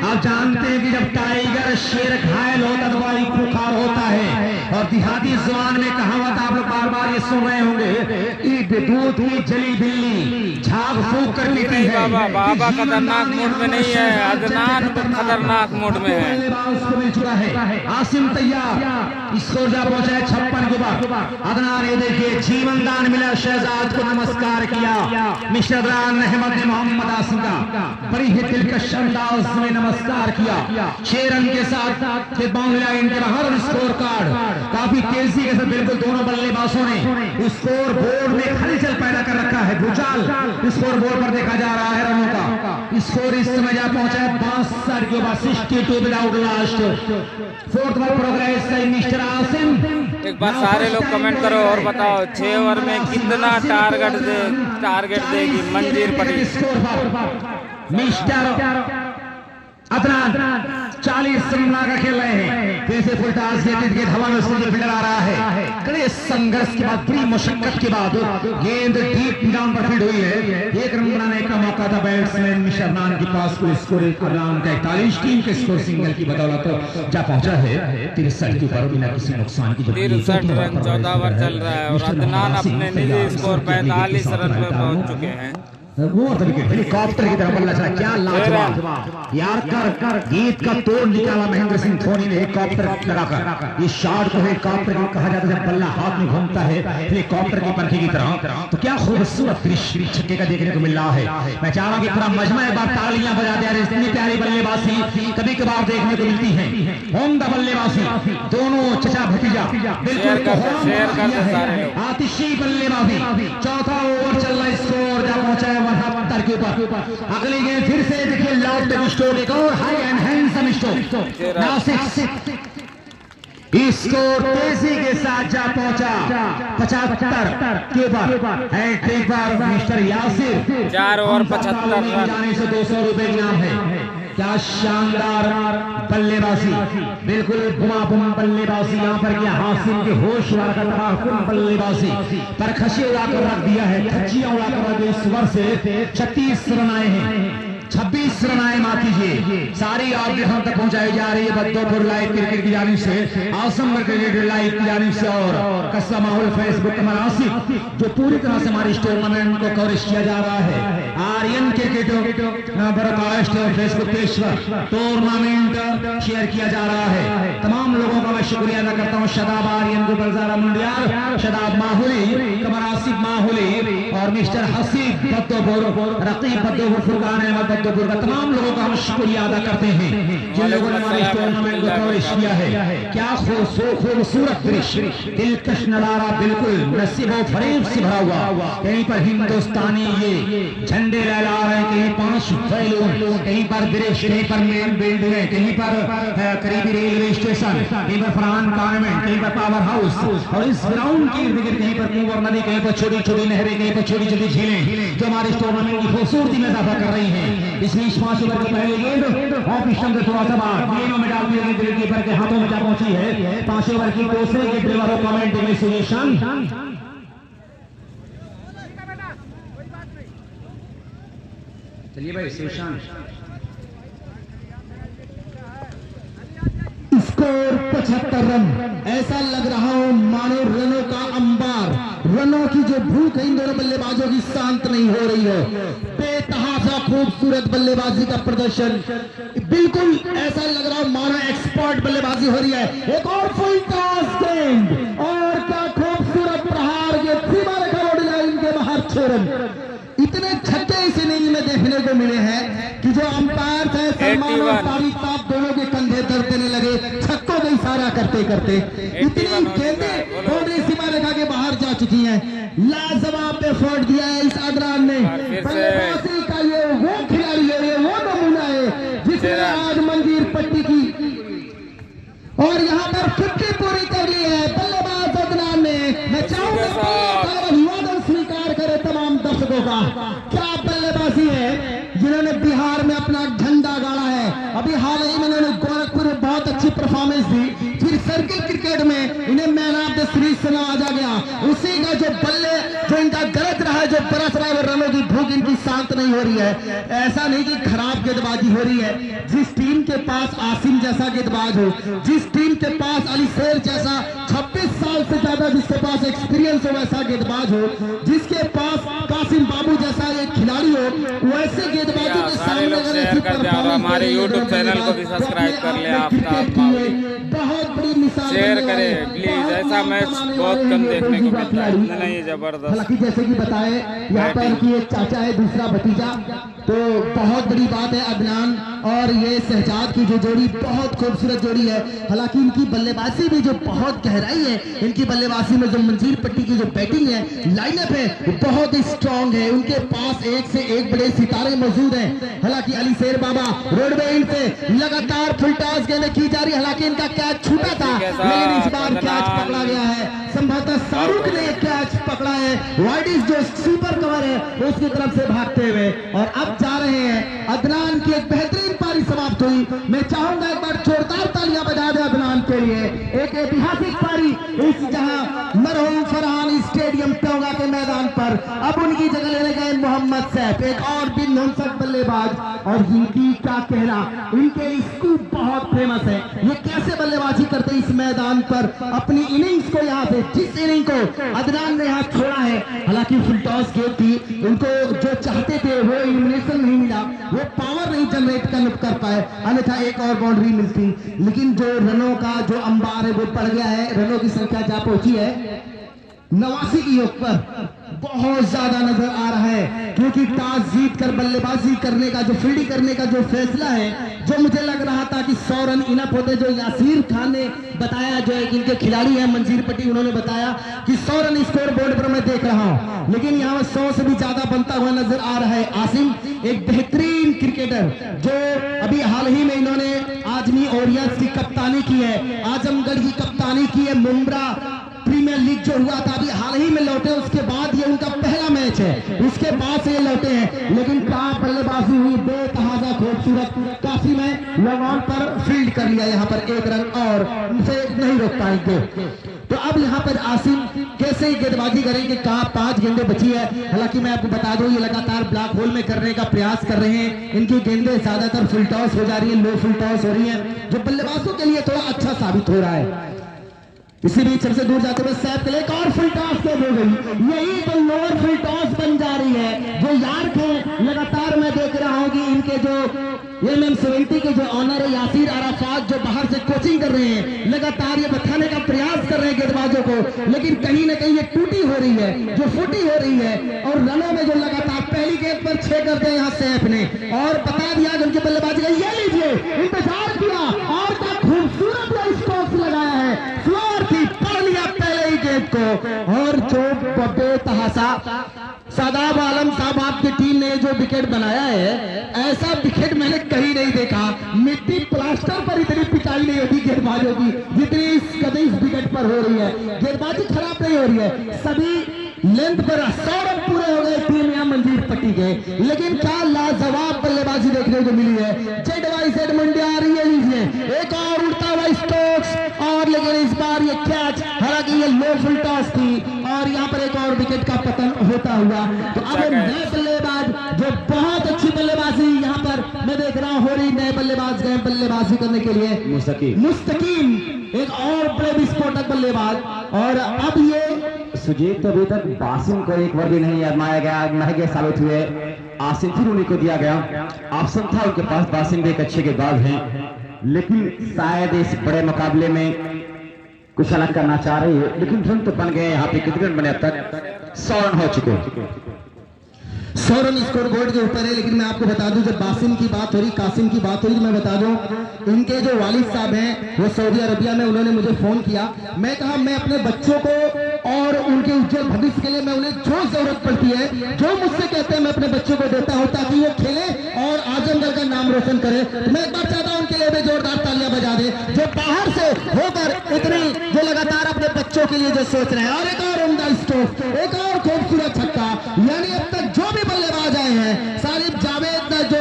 आप जानते हैं कि जब टाइगर शेर घायल होता तो वाली खुखार होता है, और देहाती जुबान में कहावत आप लोग बार बार ये सुन रहे होंगे, ईद दूध की जली बिल्ली झाग फूक कर पीती है। बाबा खतरनाक मूड में नहीं है, अदनान खतरनाक मूड में है। उसको मिल चुका है, आसिम तैयार, स्कोर जा पहुंचा है 56 के बाद। अदनान ये देखिए जीवन दान मिला, शहजाद को नमस्कार किया मिस्टर अदनान अहमद ने मोहम्मद आसिम का बड़ी ही दिलकश अंदाज में नमस्कार किया। 6 रन के साथ बाउंड्री लाइन के बाहर स्कोर कार्ड काफी तेजी के साथ, बिल्कुल दोनों बल्लेबाजों ने स्कोर बोर्ड में हलचल पैदा कर रखा है। भूचाल स्कोर बोर्ड पर देखा जा रहा है रनों का। स्कोर इस समय जा पहुंचा है 62 के बाद 62 without last. 4th over progress का मिस्टर आसिम। एक बार सारे लोग कमेंट करो और बताओ 6 ओवर में कितना टारगेट देगी मंजीर पटेल। मिस्टर अदनान 40 रन का खेल रहे हैं, जैसे फुल टॉस के हवा में उसको फील्डर आ रहा है। कड़े संघर्ष के बाद, बड़ी मुशक्कत के बाद गेंद डीप डाउन पर फील्ड हुई है। 1 रन बनाने का मौका था बैट्समैन मिस्टर अदनान के पास, को स्कोर अदनान का 41 टीम के स्कोर सिंगल की बदौलत तो जा पहुंचा है 63 के ऊपर बिना किसी नुकसान की। 63 रन 14 ओवर चल रहा है और अदनान अपने निजी स्कोर 45 रन पे पहुंच चुके हैं। हेलीकॉप्टर की तरह बल्ला चला, क्या लाजवाब यार, कर गीत का तोड़ निकाला महेंद्र सिंह धोनी ने हेलीकॉप्टर लगाकर। इस शॉट को हेलीकॉप्टर कहा जाता है जब बल्ला हाथ में घूमता है हेलीकॉप्टर की पंखी की तरह। तो क्या खूबसूरत दृश्य छक्के का देखने को मिल रहा है। मैं चाह रहा हूं कि पूरा मजमा एक बार तालियां बजा दे। इतनी प्यारी बल्लेबाजी कभी कभार देखने को मिलती है। उम्दा बल्लेबाजी, दोनों चचा भतीजा बिल्कुल आतिशी बल्लेबाजी। 4था ओवर चल रहा, स्कोर जा पहुंचा है 72 के ऊपर। अगली गेंद फिर से देखिए लाउड स्टोर, एक और high and handsome store. Nashik score तेजी के साथ जा पहुंचा 75 के ऊपर। हैट्रिक पर मिस्टर यासिर। 4 ओवर 75 रन जाने से 200 रुपए इनाम है। क्या शानदार बल्लेबाजी, बिल्कुल बुमा बल्लेबाजी यहाँ पर किया। हासिम के होश वाला तबाहकुन बल्लेबाजी पर खशी उड़ाकर रख दिया है, खच्चियां उड़ाकर रख दी। इस वर्ष से 36 रन आए हैं, 26 रन आए, माफ कीजिए। सारी आपके हम तक पहुंचाई जा रही है बद्दोपुर लाइव क्रिकेट की जानिब से, आसमगढ़ क्रिकेट लाइव की जानिब से और कस्बा माहौल फेसबुक का मनासिब जो पूरी तरह से हमारे इस टूर्नामेंट को कवरेज किया जा रहा है। Aryan cricket broadcast Facebook page पर टूर्नामेंट शेयर किया जा रहा है। तमाम लोगों का मैं शुक्रिया अदा करता हूँ। शदाब आर्यन को बलजारा मुंडियार, शदाब माहौली, कमरासिब माहौली और मिस्टर हसीब बद्दोपुर, रकीब बद्दोपुर, फुरकान अहमद बद्दोपुर का तमाम लोगों का हम शुक्रिया अदा करते हैं जिन लोगों ने हमारे इस टूर्नामेंट को कवरेज किया है। क्या खूबसूरत दृश्य, दिलकश नजारा, बिल्कुल नसीबों फरेब से भरा हुआ। कहीं पर हिंदुस्तानी ये झंडे लहरा रहे हैं, कहीं 5 बैलून, कहीं पर ब्रिज, कहीं पर मेन बिल्डिंग है, कहीं पर करीबी रेलवे स्टेशन, कहीं पर फरहान पार्लियामेंट, कहीं पर पावर हाउस, और इस ग्राउंड के इर्द गिर्द कहीं पर कुंवर नदी, कहीं पर छोटी छोटी नहरें, कहीं पर छोटी छोटी झीलें जो हमारे इस टूर्नामेंट की खूबसूरती में इजाफा कर रही हैं। इस बीच 5 ओवर की पहली गेंद ऑफ स्टंप से थोड़ा सा बाहर गेंदों में डाल दी गई, विकेटकीपर के हाथों में जा पहुंची है। 5 ओवर की दूसरी गेंद डिलीवर कमेंट सुरेशन। चलिए भाई सुशांत। Score 75 run. ऐसा लग रहा हो मानो रनों का अंबार, रनों की जो भूख है इन दोनों बल्लेबाजों की शांत नहीं हो रही है। बेतहाशा खूबसूरत बल्लेबाजी का प्रदर्शन, बिल्कुल ऐसा लग रहा हो मानो एक्सपर्ट बल्लेबाजी हो रही है। एक और फुल टॉस गेंद और क्या खूबसूरत प्रहार, ये सीमा रेखा बॉर्डर लाइन के बाहर 6 रन। इतने छक्के इस इनिंग में देखने को मिले हैं कि जो अंपायर थे सलमान और तारिक साहब दोनों के कंधे दर्द देने लगे छक्कों का इशारा करते करते। इतनी गेंदें बाउंड्री सीमा रेखा के बाहर जा चुकी हैं। लाजवाब एफर्ट दिया है इस अदनान ने। बल्लेबाजी का ये वो खिलाड़ी है, ये वो नमूना है जिसने आज मंजीर पट्टी की और यहाँ पर 50 पूरी कर ली है बल्लेबाज अदनान ने। मैं चाहूंगा जिन्होंने बिहार में अपना झंडा गाड़ा है। अभी हाल ही में इन्होंने गोरखपुर में बहुत अच्छी परफॉर्मेंस दी, फिर सर्किल क्रिकेट में इन्हें मैन ऑफ द सीरीज से नवाजा गया। उसी का जो बल्ले जो इनका गलत रहा है, जो बरस रहा है, वो रनों की भूख इनकी शांत नहीं हो रही है। ऐसा नहीं कि खराब गेंदबाजी हो रही है। जिस टीम के पास आसिम जैसा गेंदबाज हो, जिस टीम के पास अली शेर जैसा 26 साल से ज्यादा जिसके पास एक्सपीरियंस हो वैसा गेंदबाज हो, जिसके पास कासिम बाबू जैसा एक खिलाड़ी हो, वैसे गेंदबाजों के सारे लोग शेयर कर दें और हमारे YouTube चैनल को भी सब्सक्राइब कर ले। आफ्ताब मावली बहुत बड़ी मिसाल शेयर करें प्लीज। ऐसा मैच बहुत कम देखने को मिलता है, नहीं जबरदस्त। हालांकि जैसे कि बताए यहाँ पर कि एक चाचा है, दूसरा भतीजा, तो बहुत बड़ी बात है। अदनान और ये शहजाद की जो जोड़ी बहुत खूबसूरत जोड़ी है। हालांकि इनकी बल्लेबाजी में जो बहुत गहराई है, इनकी बल्लेबाजी में जो मंजीर पट्टी की जो बैटिंग है, लाइनअप है, बहुत ही स्ट्रांग है। उनके पास एक से एक बड़े सितारे मौजूद हैं। हालांकि अली शेर बाबा रोडवे एंड से लगातार फुल टॉस गेंदें की जा रही है। हालांकि इनका कैच छूटा था, लेकिन इस बार कैच पकड़ा गया है। संभवतः शाहरुख ने कैच पकड़ा है। वाइडिस जो सुपर कवर है उसकी तरफ से भागते हुए, और अब जा रहे हैं। अदनान की एक बेहतरीन पारी समाप्त हुई। मैं चाहूंगा एक बार जोरदार तालियां बजा दे अदनान के लिए। एक ऐतिहासिक पारी इस जहां मरहूम फरहान स्टेडियम टोंगा के मैदान पर। अब उनकी जगह लेने गए मोहम्मद सैफ, एक और बिन हुनसक बल्लेबाज, और इनकी क्या कहना, इनके स्कूप बहुत फेमस है। ये कैसे बल्लेबाजी करते हैं इस मैदान पर, अपनी इनिंग्स को यहाँ से, जिस इनिंग को अदनान ने यहाँ छोड़ा है। हालांकि फुल टॉस गेम थी, उनको जो चाहते थे वो इलिमिनेशन नहीं मिला, वो पावर नहीं जनरेट कर पाए, अन्यथा एक और बाउंड्री मिलती। लेकिन जो रनों का जो अंबार है वो बढ़ गया है। रनों की संख्या जा पहुंची है 89 की योग पर, बहुत ज्यादा नजर आ रहा है। क्योंकि टॉस जीत कर बल्लेबाजी करने का, जो फील्डिंग करने का जो फैसला है, जो मुझे लग रहा था कि 100 रन इनफ होते, जो यासीर खान ने बताया, जो एक इनके खिलाड़ी हैं मंजीर पट्टी, उन्होंने बताया कि 100 रन स्कोर बोर्ड पर मैं देख रहा हूं, लेकिन यहाँ 100 से भी ज्यादा बनता हुआ नजर आ रहा है। आसिम एक बेहतरीन क्रिकेटर, जो अभी हाल ही में इन्होंने आजमी ओरियंस की कप्तानी की है, आजमगढ़ की कप्तानी की है। मुंब्रा प्रीमियर लीग जो हुआ था अभी हाल ही में लौटे, उसके बाद ये उनका पहला मैच है, उसके बाद से ये लौटे हैं। लेकिन क्या बल्लेबाजी हुई, बेतहाजा खूबसूरत। काफी में लॉन्ग ऑन पर फील्ड कर लिया, यहाँ पर एक रन और उनसे नहीं रोक पाएंगे। तो अब यहाँ पर आसिम कैसे गेंदबाजी करेंगे, कहा 5 गेंदें बची है। हालांकि मैं आपको बता दूं, ये लगातार ब्लैक होल में करने का प्रयास कर रहे हैं। इनकी गेंदें ज्यादातर फुल टॉस हो जा रही है, लो फुल टॉस हो रही है, जो बल्लेबाजों के लिए थोड़ा अच्छा साबित हो रहा है। इसी बीच सबसे दूर जाते हुए सैफ के लिए एक और फुल टॉस हो गई। यही तो लोअर फुल टॉस बन जा रही है। जो यार थे, लगातार मैं देख रहा हूं कि इनके जो MM70 के जो ऑनर है यासीर अराफात, जो बाहर से कोचिंग कर रहे हैं, लगातार ये बताने का प्रयास कर रहे हैं गेंदबाजों को, लेकिन कहीं ना कहीं ये टूटी हो रही है, जो फूटी हो रही है। और रनों में जो लगातार पहली गेंद पर 6 कर दिया यहाँ सैफ ने, और बता दिया उनके बल्लेबाजी का। ये लीजिए, इंतजार किया और क्या खूबसूरत स्ट्रोक्स लगाया है, फ्लोर थी, पढ़ लिया पहले ही गेंद को। और जो बेतहासा शादाब आलम साहब आपकी टीम ने जो विकेट बनाया है, ऐसा विकेट मैंने कहीं नहीं देखा। मिट्टी प्लास्टर पर इतनी पिटाई नहीं होती गेंदबाजों की जितनी इस विकेट पर हो रही है। गेंदबाजी खराब नहीं हो रही है, सभी लेंथ पर 100 रन पूरे हो गए टीम यहाँ मंजीर पट्टी के। लेकिन क्या लाजवाब बल्लेबाजी देखने को मिली है। ZYZ मंडी आ रही है, लीजिए एक और उड़ता हुआ स्टोक्स, और लेकिन इस बार ये कैच, हालांकि ये लो फुल टॉस थी, और यहाँ पर एक और विकेट का पतन होता हुआ। तो अब नए बल्लेबाज, जो बहुत अच्छी बल्लेबाजी यहाँ पर मैं देख रहा हूँ हो रही, नए बल्लेबाज गए बल्लेबाजी करने के लिए। मुस्तकीम एक और बड़े विस्फोटक बल्लेबाज। और अब ये सुजीत, अभी तक बासिम को एक बार भी नहीं आजमाया गया, महंगे साबित हुए। आसिम फिर उन्हीं को दिया गया, ऑप्शन था उनके पास। बासिम भी एक अच्छे गेंदबाज हैं, लेकिन शायद इस बड़े मुकाबले में कुछ अलग करना चाह रही है। लेकिन रन तो बन गए, यहाँ पे कितने रन बने अब तक? 100 रन हो चुके। 100 रन स्कोर बोर्ड के ऊपर है। लेकिन मैं आपको बता दूं, जब बासिम की बात हो रही, कासिम की बात हो रही, मैं बता दूं, इनके जो वालिद साहब हैं वो सऊदी अरबिया में, उन्होंने मुझे फोन किया। मैं कहा मैं अपने बच्चों को और उनके उज्जवल भविष्य के लिए मैं उन्हें जो जरूरत पड़ती है, जो मुझसे कहते हैं, मैं अपने बच्चों को देता हूं ताकि वो खेले और आजमगढ़ का नाम रोशन करे। तो मैं एक बार चाहता हूं उनके लिए भी जोरदार तालियां बजा दे, जो बाहर से होकर इतनी, जो लगातार अपने बच्चों के लिए जो सोच रहे हैं। और एक और उम्दा स्ट्रोक, एक और खूबसूरत छक्का। यानी अब तक जो भी बल्लेबाज आए हैं, सालिब जावेद जो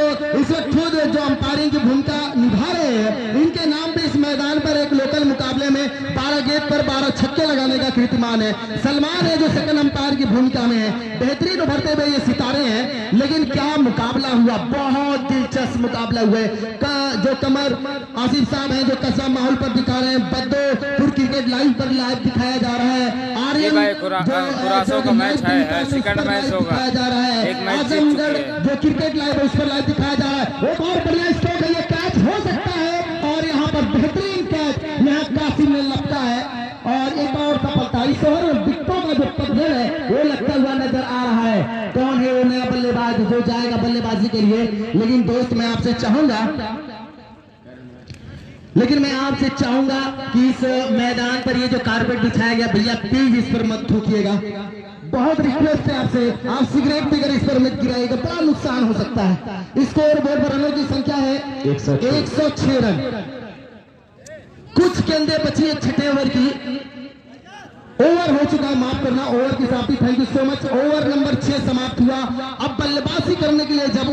भूमिका निभा रहे हैं, इनके नाम पे इस मैदान पर एक लोकल मुकाबले में 12 गेंद पर 12 छक्के लगाने का कीर्तिमान है। सलमान है जो सेकंड अंपायर की भूमिका में है, बेहतरीन उभरते हुए ये सितारे हैं। लेकिन क्या मुकाबला हुआ, बहुत दिलचस्प मुकाबला हुआ है। जो कमर आसिफ साहब हैं जो कस्बा माहौल पर दिखा रहे हैं, बद्दोपुर क्रिकेट लाइव पर लाइव दिखाया जा रहा है। आर्यन खुरासों का मैच है, सेकंड मैच होगा, दिखाया जा रहा है। एक मैच आजमगढ़ जो क्रिकेट लाइव है उस पर लाइव दिखाया जा रहा है। एक और बढ़िया स्ट्रोक है, ये कैच हो सकता है और यहाँ पर बेहतरीन कैच यहाँ कासिम ने लगता है और एक और सफलता। इस ओवर में विकेटों का जो पद्धर है वो लगता हुआ नजर आ रहा है। कौन है वो नया बल्लेबाज जो जाएगा बल्लेबाजी के लिए। लेकिन दोस्त मैं आपसे चाहूंगा कि इस मैदान पर ये जो कारपेट बिछाया गया भैया प्लीज इस पर मत थूकिएगा, बहुत रिक्वेस्ट है आपसे। आप सिगरेट पीकर इस पर मत गिराइएगा, बड़ा नुकसान हो सकता है। स्कोर बोर्ड पर रनों की संख्या है 106 रन। कुछ गेंदें बची है छठे ओवर की, ओवर हो चुका है, माफ करना ओवर की समाप्ति। Thank you so much. Over number 6 समाप्त हुआ। अब बल्लेबाजी करने के लिए जब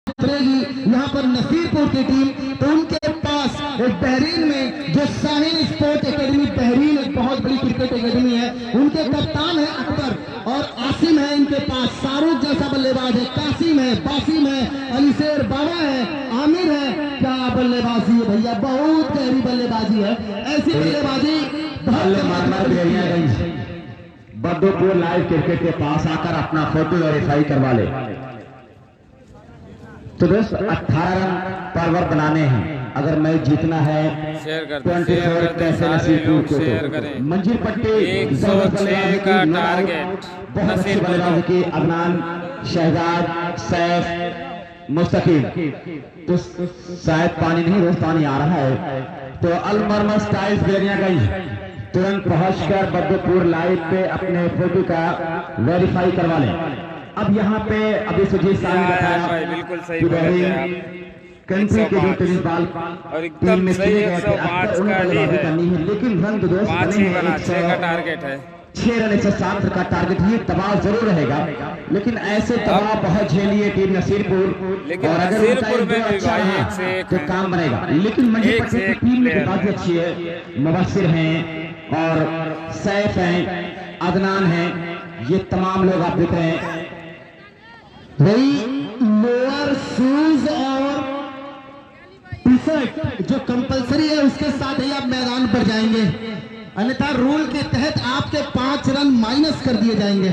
उतरेगी यहाँ पर नसीरपुर की टीम, तो उनके पास एक बहरीन में जो शाहीन स्पोर्ट एकेडमी, बहरीन एक बहुत बड़ी क्रिकेट एकेडमी है, उनके कप्तान है अकबर और आसिम है इनके पास। शाहरुख जैसा बल्लेबाज है, कासिम है, बासिम है, अलीशेर बाबा है, आमिर है। क्या बल्लेबाजी है भैया, बहुत गहरी बल्लेबाजी है। ऐसी बल्लेबाजी बद्दोपुर लाइव क्रिकेट के पास आकर अपना फोटो वेरीफाई करवा ले। तो दोस्त 18 रन पर ओवर बनाने हैं, अगर मैच जीतना है 24 पैसे नसीबपुर को। मंजिल पट्टी 106 का टारगेट बहुत अच्छी बल्लेबाजी की, अदनान, शहजाद, सैफ, मुस्तकीम। तो शायद पानी नहीं दोस्त, पानी आ रहा है। तो अलमरमर स्टाइल्स गिरनिया गई, तुरंत पहुंचकर बद्दोपुर लाइव पे अपने फोटो का वेरीफाई करवा लें। अब यहाँ पे अभी सुजीत साहब ने बताया बिल्कुल सही कंट्री के जो टेनिस बॉल और एकदम सही 105 का लीड है, करनी है, लेकिन रन तो दोस्त 6 का टारगेट है। 6 रन 107 का टारगेट, ये दबाव जरूर रहेगा, लेकिन ऐसे दबाव बहुत झेलिए टीम नसीरपुर। लेकिन और अगर नसीरपुर में भी अच्छा भाई है एक से एक तो काम बनेगा। लेकिन मंजिल पट्टी की टीम में काफी अच्छी है, मुबस्सिर हैं और सैफ हैं, अदनान हैं, ये तमाम लोग आप दिख रहे हैं। वही लोअर शूज और टी शर्ट जो कंपलसरी है उसके साथ ही आप मैदान पर जाएंगे, अन्यथा रूल के तहत आपके 5 रन माइनस कर दिए जाएंगे।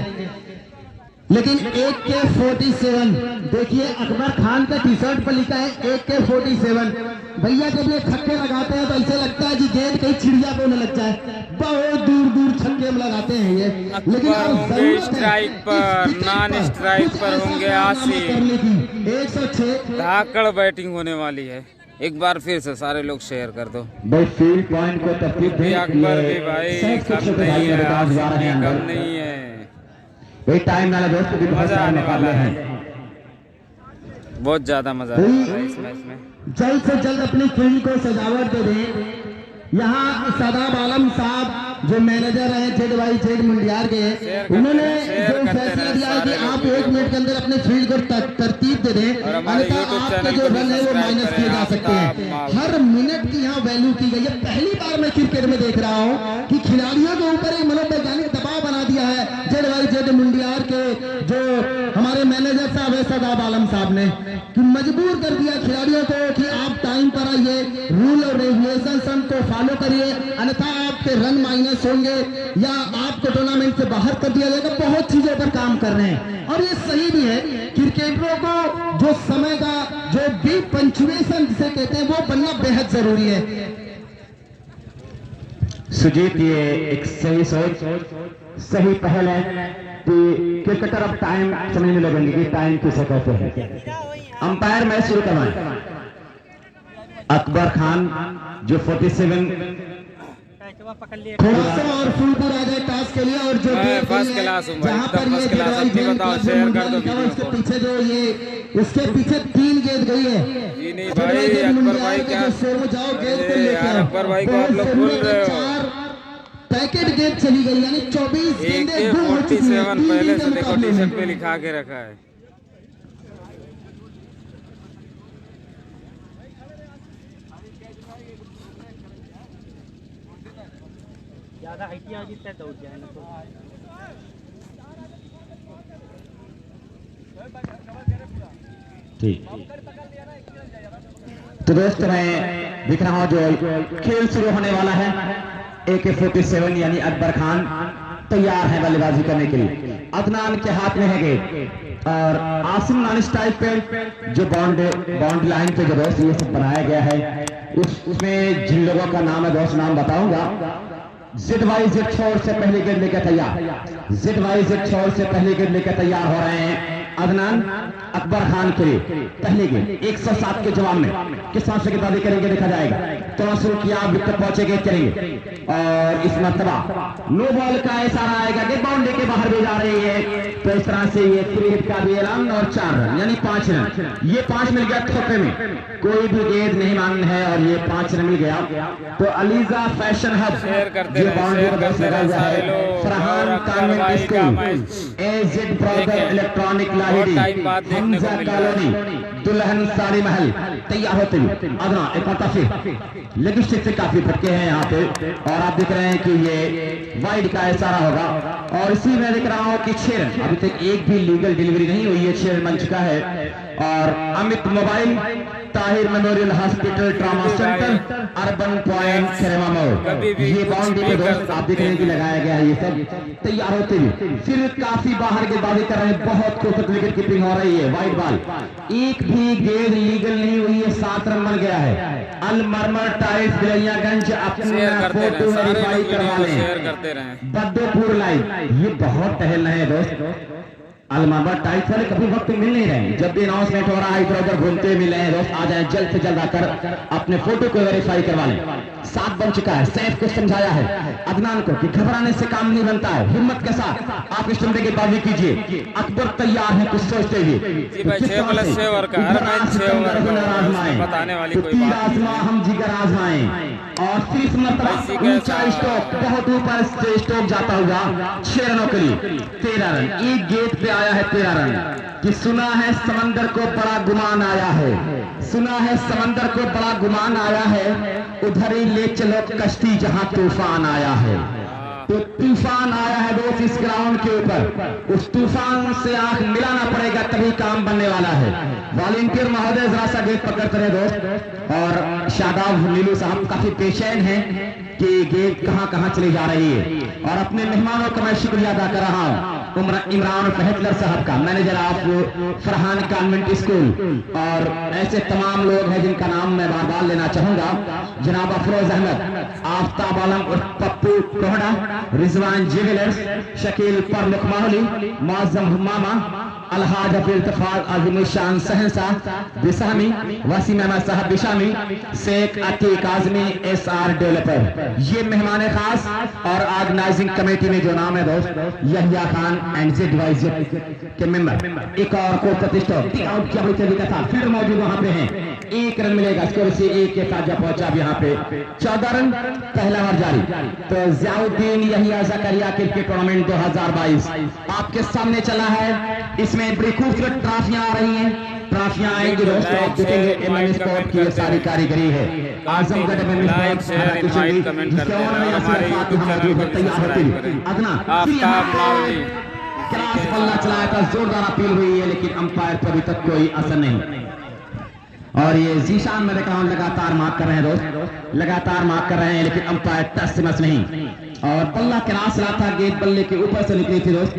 लेकिन AK-47 देखिए, अकबर खान का टी शर्ट पर लिखा है AK-47। भैया जब ये छक्के लगाते हैं तो ऐसे लगता है कि गेंद कहीं चिड़िया पे न लग जाए, बहुत दूर दूर छक्के में लगाते हैं ये। लेकिन होंगे स्ट्राइक पर, नॉन स्ट्राइक पर होंगे आसिफ। करने की 106 धाकड़ बैटिंग होने वाली है। एक बार फिर से सारे लोग शेयर कर दो भाई, फील्ड पॉइंट को तरतीब दें। अकबर भी भाई कम नहीं है, आसिफ भी कम नहीं है। टाइम वाला दोस्त भी मजा आने वाला है, बहुत ज्यादा मजा आएगा इस मैच में। जल्द से जल्द अपनी फील्ड को सजावट दे दें। यहाँ सदाब आलम साहब जो मैनेजर हैं जेड मुंडियार के, उन्होंने जो फैसला दिया है कि आप 1 मिनट के अंदर अपने फील्ड को तरतीब दे दें, अन्यथा आपका जो रन है वो माइनस किए जा सकते हैं। हर मिनट की यहाँ वैल्यू की गई है। पहली बार मैं क्रिकेट में देख रहा हूँ कि खिलाड़ियों के ऊपर एक मनोवैज्ञानिक दबाव बना दिया है जेड मुंडियार के जो हमारे मैनेजर साहब है सदाब आलम साहब ने, कि मजबूर कर दिया खिलाड़ियों को कि आप टाइम पर आइए, रूल और रेगुलेशन को फॉलो करिए, अन्यथा आपके रन माइनस होंगे या आपको टूर्नामेंट से बाहर कर दिया जाएगा। बहुत चीजों पर काम कर रहे हैं और ये सही भी है। क्रिकेटरों को जो समय का जो भी पंचुएशन जिसे कहते हैं वो बनना बेहद जरूरी है। सुजीत, ये एक सही सोच, सही पहल है कि क्रिकेटर अब टाइम समझने लगेंगे कि टाइम किसे कहते हैं। अंपायर मैच शुरू करवाएं। अकबर खान जो 47 और फुलपुर आ जाए टॉस के लिए, और जो फर्स्ट क्लास हूं भाई, जहां पर ये बताओ शेयर कर दो वीडियो उसके को। पीछे जो ये उसके पीछे 3 गेंद गई है। जी नहीं भाई, अकबर भाई क्या जाओ गेंद को लेकर, अकबर भाई को आप लोग भूल रहे हो। 4 पैकेट गेंद चली गई, यानी 24 गेंदें गुम हो चुकी हैं। AK-47 पहले से देखो टी शर्ट पे लिखा के रखा है। ठीक। तो दोस्त मैं दिख रहा हूं जो खेल शुरू होने वाला है। AK-47 यानी अकबर खान तैयार है बल्लेबाजी करने के लिए। अदनान के हाथ में है गेंद और आसिम नानिश टाइप पे जो बाउंड्री लाइन पे जो दोस्त ये सब बनाया गया है उसमें जिन लोगों का नाम है दोस्त नाम बताऊंगा। ZYZ छोर से पहले गेंद लेकर तैयार। ZYZ छोर से पहले गेंद लेकर तैयार हो रहे हैं अदनान अकबर खान के लिए। पहले गेंद 107 के जवाब में किस तरह से गेंदबाजी करेंगे देखा जाएगा। तो शुरू किया विकेट पहुंचेंगे करेंगे और इस मरतबा नो बॉल का इशारा आएगा कि बाउंड्री के बाहर भी जा रही है। तो इस तरह से ये 3 हिट का भी ऐलान और 4 रन यानी 5 रन। ये 5 मिल गया थोपे में, कोई भी गेंद नहीं मान है और ये 5 रन मिल गया। तो अलीजा फैशन हब जो बाउंड्री पर बस लगा हुआ है। Farhan convent school, AZ brother electronic Lahiri, Hamza colony, दुल्हन साड़ी महल तैयार होते हुए अदना एक मरतबा लेग स्टिक से काफी फटके हैं यहाँ पे और आप देख रहे हैं कि ये वाइड का इशारा होगा। और इसी में देख रहा हूँ कि 6 रन, अभी तक एक भी लीगल डिलीवरी नहीं हुई है, 6 रन बन चुका है। और Amit mobile, Tahir memorial hospital, trauma centre, urban point, Kherema मोड़, ये बाउंड्री पे दोस्त आप देख रहे हैं कि लगाया गया है। ये सब तैयार होते हुए फिर काफी बाहर गेंदबाजी कर रहे हैं, बहुत खूबसूरत विकेट कीपिंग हो रही है। वाइड बॉल, एक भी गेंद लीगल नहीं हुई है, 7 रन बन गया है। अलमरमर टाइल्स बिलैयागंज अपने फोटो वेरीफाई करवा लें। बद्दोपुर लाइव, ये बहुत टहल रहे हैं दोस्त। अलमाबाद टाइल्स वाले कभी वक्त मिल नहीं रहे, जब भी अनाउंसमेंट हो रहा है इधर उधर घूमते मिल रहे हैं दोस्त। आ जाए जल्द से जल्द आकर अपने फोटो को वेरीफाई करवा लें। 7 बन चुका है। सैफ को समझाया है अदनान को कि घबराने से काम नहीं बनता है, हिम्मत के साथ आप इस तरह की बाजी कीजिए। अकबर तैयार है कुछ सोचते हुए। हम जिगर आजमाएं और 30 मरतबा ऊंचा स्टॉक, बहुत ऊपर से स्टॉक जाता हुआ 6 रनों के लिए 13 रन। एक गेट पे आया है 13 रन। कि सुना है समंदर को बड़ा गुमान आया है, सुना है समंदर को बड़ा गुमान आया है, उधर ही ले चलो कश्ती जहां तूफान आया है। तो तूफान आया है दोस्त इस ग्राउंड के ऊपर, उस तूफान से आंख मिलाना पड़ेगा तभी काम बनने वाला है। वॉलंटियर महोदय जरा सा गेंद पकड़ते रहे दोस्त। और शादाब नीलू साहब काफी पेशेंट हैं कि गेंद कहां कहां चली जा रही है। और अपने मेहमानों का मैं शुक्रिया अदा कर रहा हूं, इमरान फहतलर साहब का, manager of Farhan convent school, और ऐसे तमाम लोग हैं जिनका नाम मैं बार बार लेना चाहूंगा। जनाब अफरोज अहमद, आफ्ताब आलम उर्फ पप्पू कोहड़ा, रिजवान ज्वेलर्स, शकील परमुख माहौली, मुअज्जम हुमामा, अलहाज अब्दुल इत्तेफाक आज़िम शान सहनसा बिसामी, वसीम अहमद साहब बिशामी, शेख अतीक आजमी SR डेवलपर, ये मेहमान खास। और ऑर्गेनाइजिंग कमेटी में जो नाम है दोस्त यहिया खान एंड ZYZ के मेंबर। एक और को प्रतिष्ठा आउट किया तरीका था, फील्ड मौजूद वहां पे हैं। 1 रन मिलेगा, स्कोर से 1 के साथ जब पहुंचा अब यहाँ पे 14 रन, पहला ओवर जारी। तो ज़ियाउद्दीन यहिया ज़करिया क्रिकेट टूर्नामेंट 2022 आपके सामने चला है। इसमें बड़ी खूबसूरत ट्रॉफियां आ रही हैं, ट्रॉफियां आएंगी दोस्तों, आप देखेंगे एमएन स्पोर्ट की सारी कारीगरी है। आजमगढ़ में तैयार होती अदना क्लास बल्ला चलाया था, जोरदार अपील हुई है लेकिन अंपायर पर अभी तक कोई असर नहीं। और ये जीशान में देखा हूं लगातार मार्क कर रहे हैं दोस्त, लगातार मार्क कर रहे हैं लेकिन अंपायर टच से मस नहीं। और बल्ला क्रास रहा था, गेंद बल्ले के ऊपर से निकली थी दोस्त।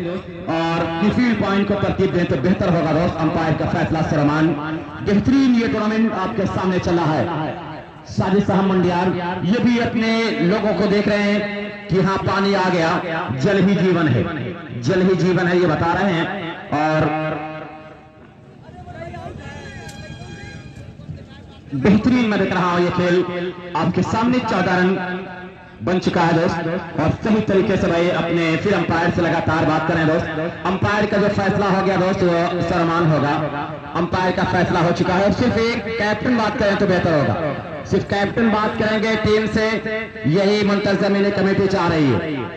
और फील्ड पॉइंट को तरतीब दें तो बेहतर होगा दोस्त। अंपायर का फैसला सरमान। बेहतरीन ये टूर्नामेंट आपके सामने चला है। साजिद साहब मंडियार ये भी अपने लोगों को देख रहे हैं कि हाँ पानी आ गया, जल ही जीवन है, जल ही जीवन है, ये बता रहे हैं। और बेहतरीन मैं देख रहा हूं ये खेल आपके सामने 14 रन बन चुका है दोस्त। और सही तरीके से भाई अपने फिर अंपायर से लगातार बात करें दोस्त। अंपायर का जो फैसला हो गया दोस्त वो सरमान होगा। अंपायर का फैसला हो चुका है। सिर्फ एक कैप्टन बात करें तो बेहतर होगा, सिर्फ कैप्टन बात करेंगे टीम से, यही मुंतज़िम कमेटी चाह रही है।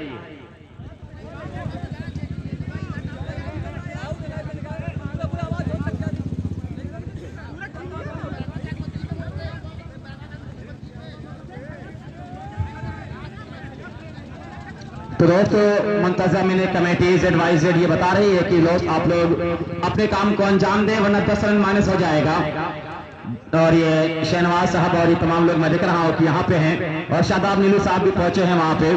तो दोस्तों मुंतज़िम कमेटीज एडवाइजर ये बता रही है कि आप लोग अपने काम को अंजाम दें वरना 10 रन माइनस हो जाएगा। और ये शहनवाज साहब और ये तमाम लोग मैं देख रहा हूँ कि यहाँ पे हैं और शादाब नीलू साहब भी पहुंचे हैं वहां पे।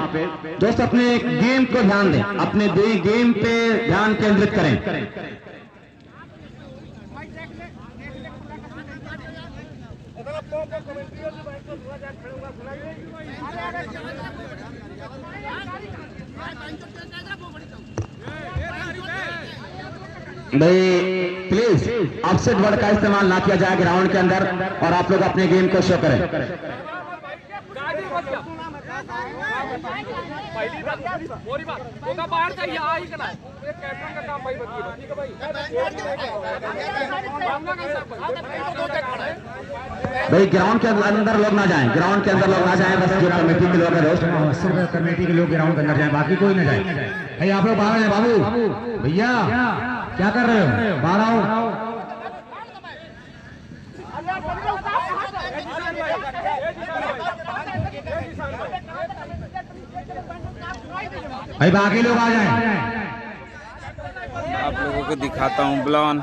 दोस्तों अपने गेम को ध्यान दें, अपने गेम पे ध्यान केंद्रित करें। भाई प्लीज ऑफसेट वर्ड का इस्तेमाल ना किया जाए ग्राउंड के अंदर और आप लोग अपने गेम को शो करें। भाई ग्राउंड के अंदर लोग ना जाएं, ग्राउंड के अंदर लोग ना जाएं, बस जो कमेटी के लोग हैं दोस्त, सिर्फ कमेटी के लोग ग्राउंड के अंदर जाएं, बाकी कोई ना जाए। भाई आप लोग बाहर हैं बाबू, भैया क्या कर रहे हो, बाहर आओ। भाई बाकी लोग आ जाएं। आप लोगों को दिखाता हूँ ब्लॉन।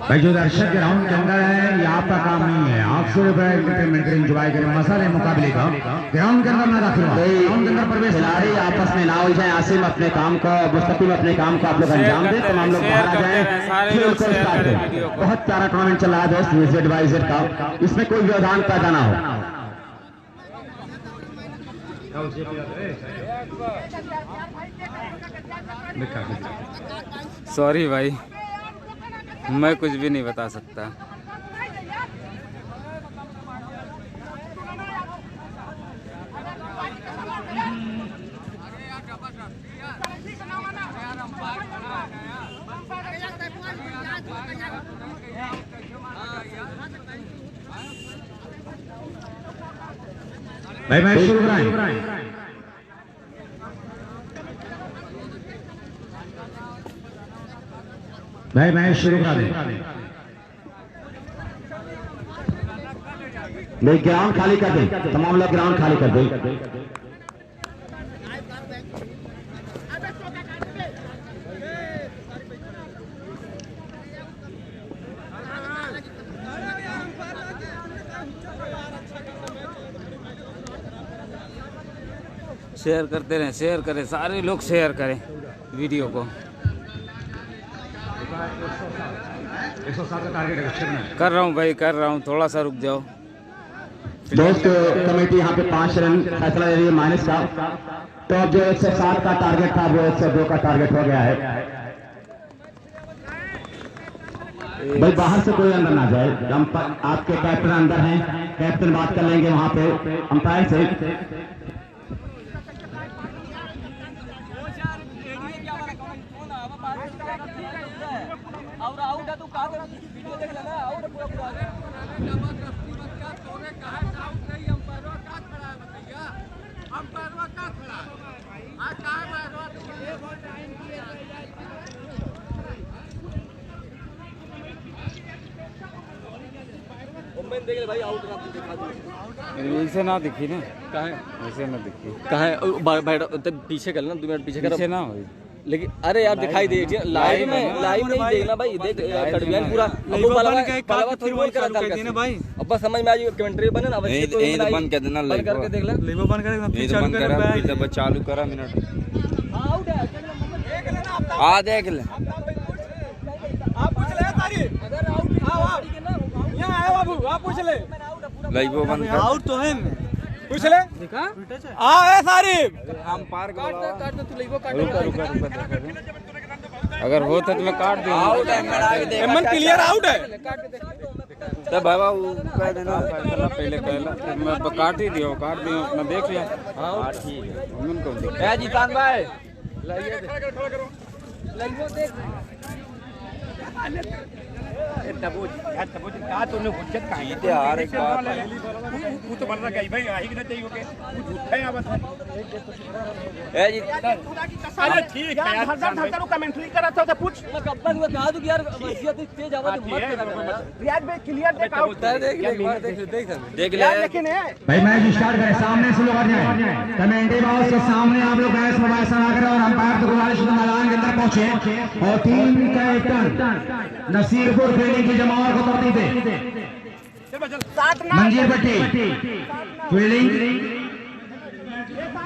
भाई जो दर्शक ग्राउंड के अंदर है ये आपका काम नहीं है, आप सिर्फ एंटरटेनमेंट करें, एंजॉय करें, मसाले मुकाबले का ग्राउंड के अंदर ना दाखिल हो, ग्राउंड के अंदर प्रवेश। खिलाड़ी आपस में ना उलझाएं, आसिम अपने काम को, मुस्तकिल अपने काम को आप लोग अंजाम दें, तमाम लोग बाहर आ जाएं, खेल को स्टार्ट करें। बहुत प्यारा टूर्नामेंट चल रहा है दोस्त न्यूज़ एडवाइजर का, इसमें कोई व्यवधान पैदा ना हो। सॉरी भाई, मैं कुछ भी नहीं बता सकता। भाई मैच शुरू कराएं। भाई मैच शुरू करा दें। भाई ग्राउंड खाली कर दें, तमाम लोग ग्राउंड खाली कर दें। शेयर करते रहें, शेयर करें, सारे लोग शेयर करें वीडियो को। 107 का टारगेट है, कर रहा हूँ भाई, कर रहा हूँ, थोड़ा सा रुक जाओ। दोस्त कमेटी यहाँ पे 5 रन फैसला ले रही है माइनस का, तो अब जो 107 का टारगेट था वो 102 का टारगेट हो गया है। भाई बाहर से कोई अंदर ना जाए, आपके कैप्टन अंदर हैं, कैप्टन बात कर लेंगे वहां पे अंपायर से। ऐसे ना दिखी ना, ऐसे ना दिखी, पीछे कर ना, 2 मिनट पीछे कर पीछे ना हो। लेकिन अरे यार दिखाई दे लाइव में नहीं देखना भाई, देख कड़बियान पूरा भाई। अब बस समझ में आ जाएगी, कमेंट्री बने ना, बंद कर देना, बंद करके देख ले, चालू करा मिनट। हाँ देख ले, आप पूछ ले, लाइव बंद कर, आउट तो है, पूछ ले, हम पार अगर हो तो मैं काट दूंगा। क्लियर आउट है, तो बाबा वो कह देना फैसला पहले कहला, फिर मैं काट ही दियो, अपना देख लिया। हाँ ठीक है, उनको जीतान भाई यार एक बात है जी अरे ठीक है यार धड़धड़ कमेंट्री कर रहा था पूछ मैं कब तक मैं कहा दूं कि यार वसीयत तेज आवाज मत करा रियाज भाई क्लियर देख आउट देख ले लेकिन है भाई मैच स्टार्ट करें, सामने से लोग आ जाए, कमेंट्री बॉक्स के सामने आप लोग बैस मोबाइल सना करें और अंपायर को गुजारिश है मैदान के अंदर पहुंचे और टीम कैप्टन नसीरपुर फील्डिंग की जमावट को तरतीब दे। मंजीर भट्टी फील्डिंग,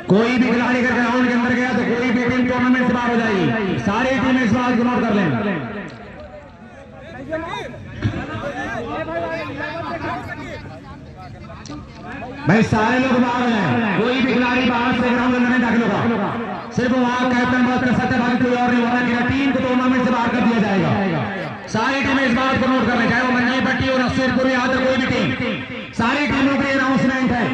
कोई भी खिलाड़ी अगर ग्राउंड के अंदर गया तो कोई भी टीम टूर्नामेंट से बाहर हो जाएगी, सारी टीमें इस बात को नोट कर लें। भाई सारे लोग बाहर हो जाए, कोई भी खिलाड़ी बाहर से ग्राउंड में नहीं दाखिल होगा, सिर्फ वहां कैप्टन बात कर सकते हैं, बाकी कोई और नहीं होना कि टीम को टूर्नामेंट से बाहर कर दिया जाएगा। सारी टीमें इस बात को नोट कर लें, चाहे वो मंजी पट्टी और नसीरपुर या कोई भी टीम, सारी टीमों के अनाउंसमेंट है।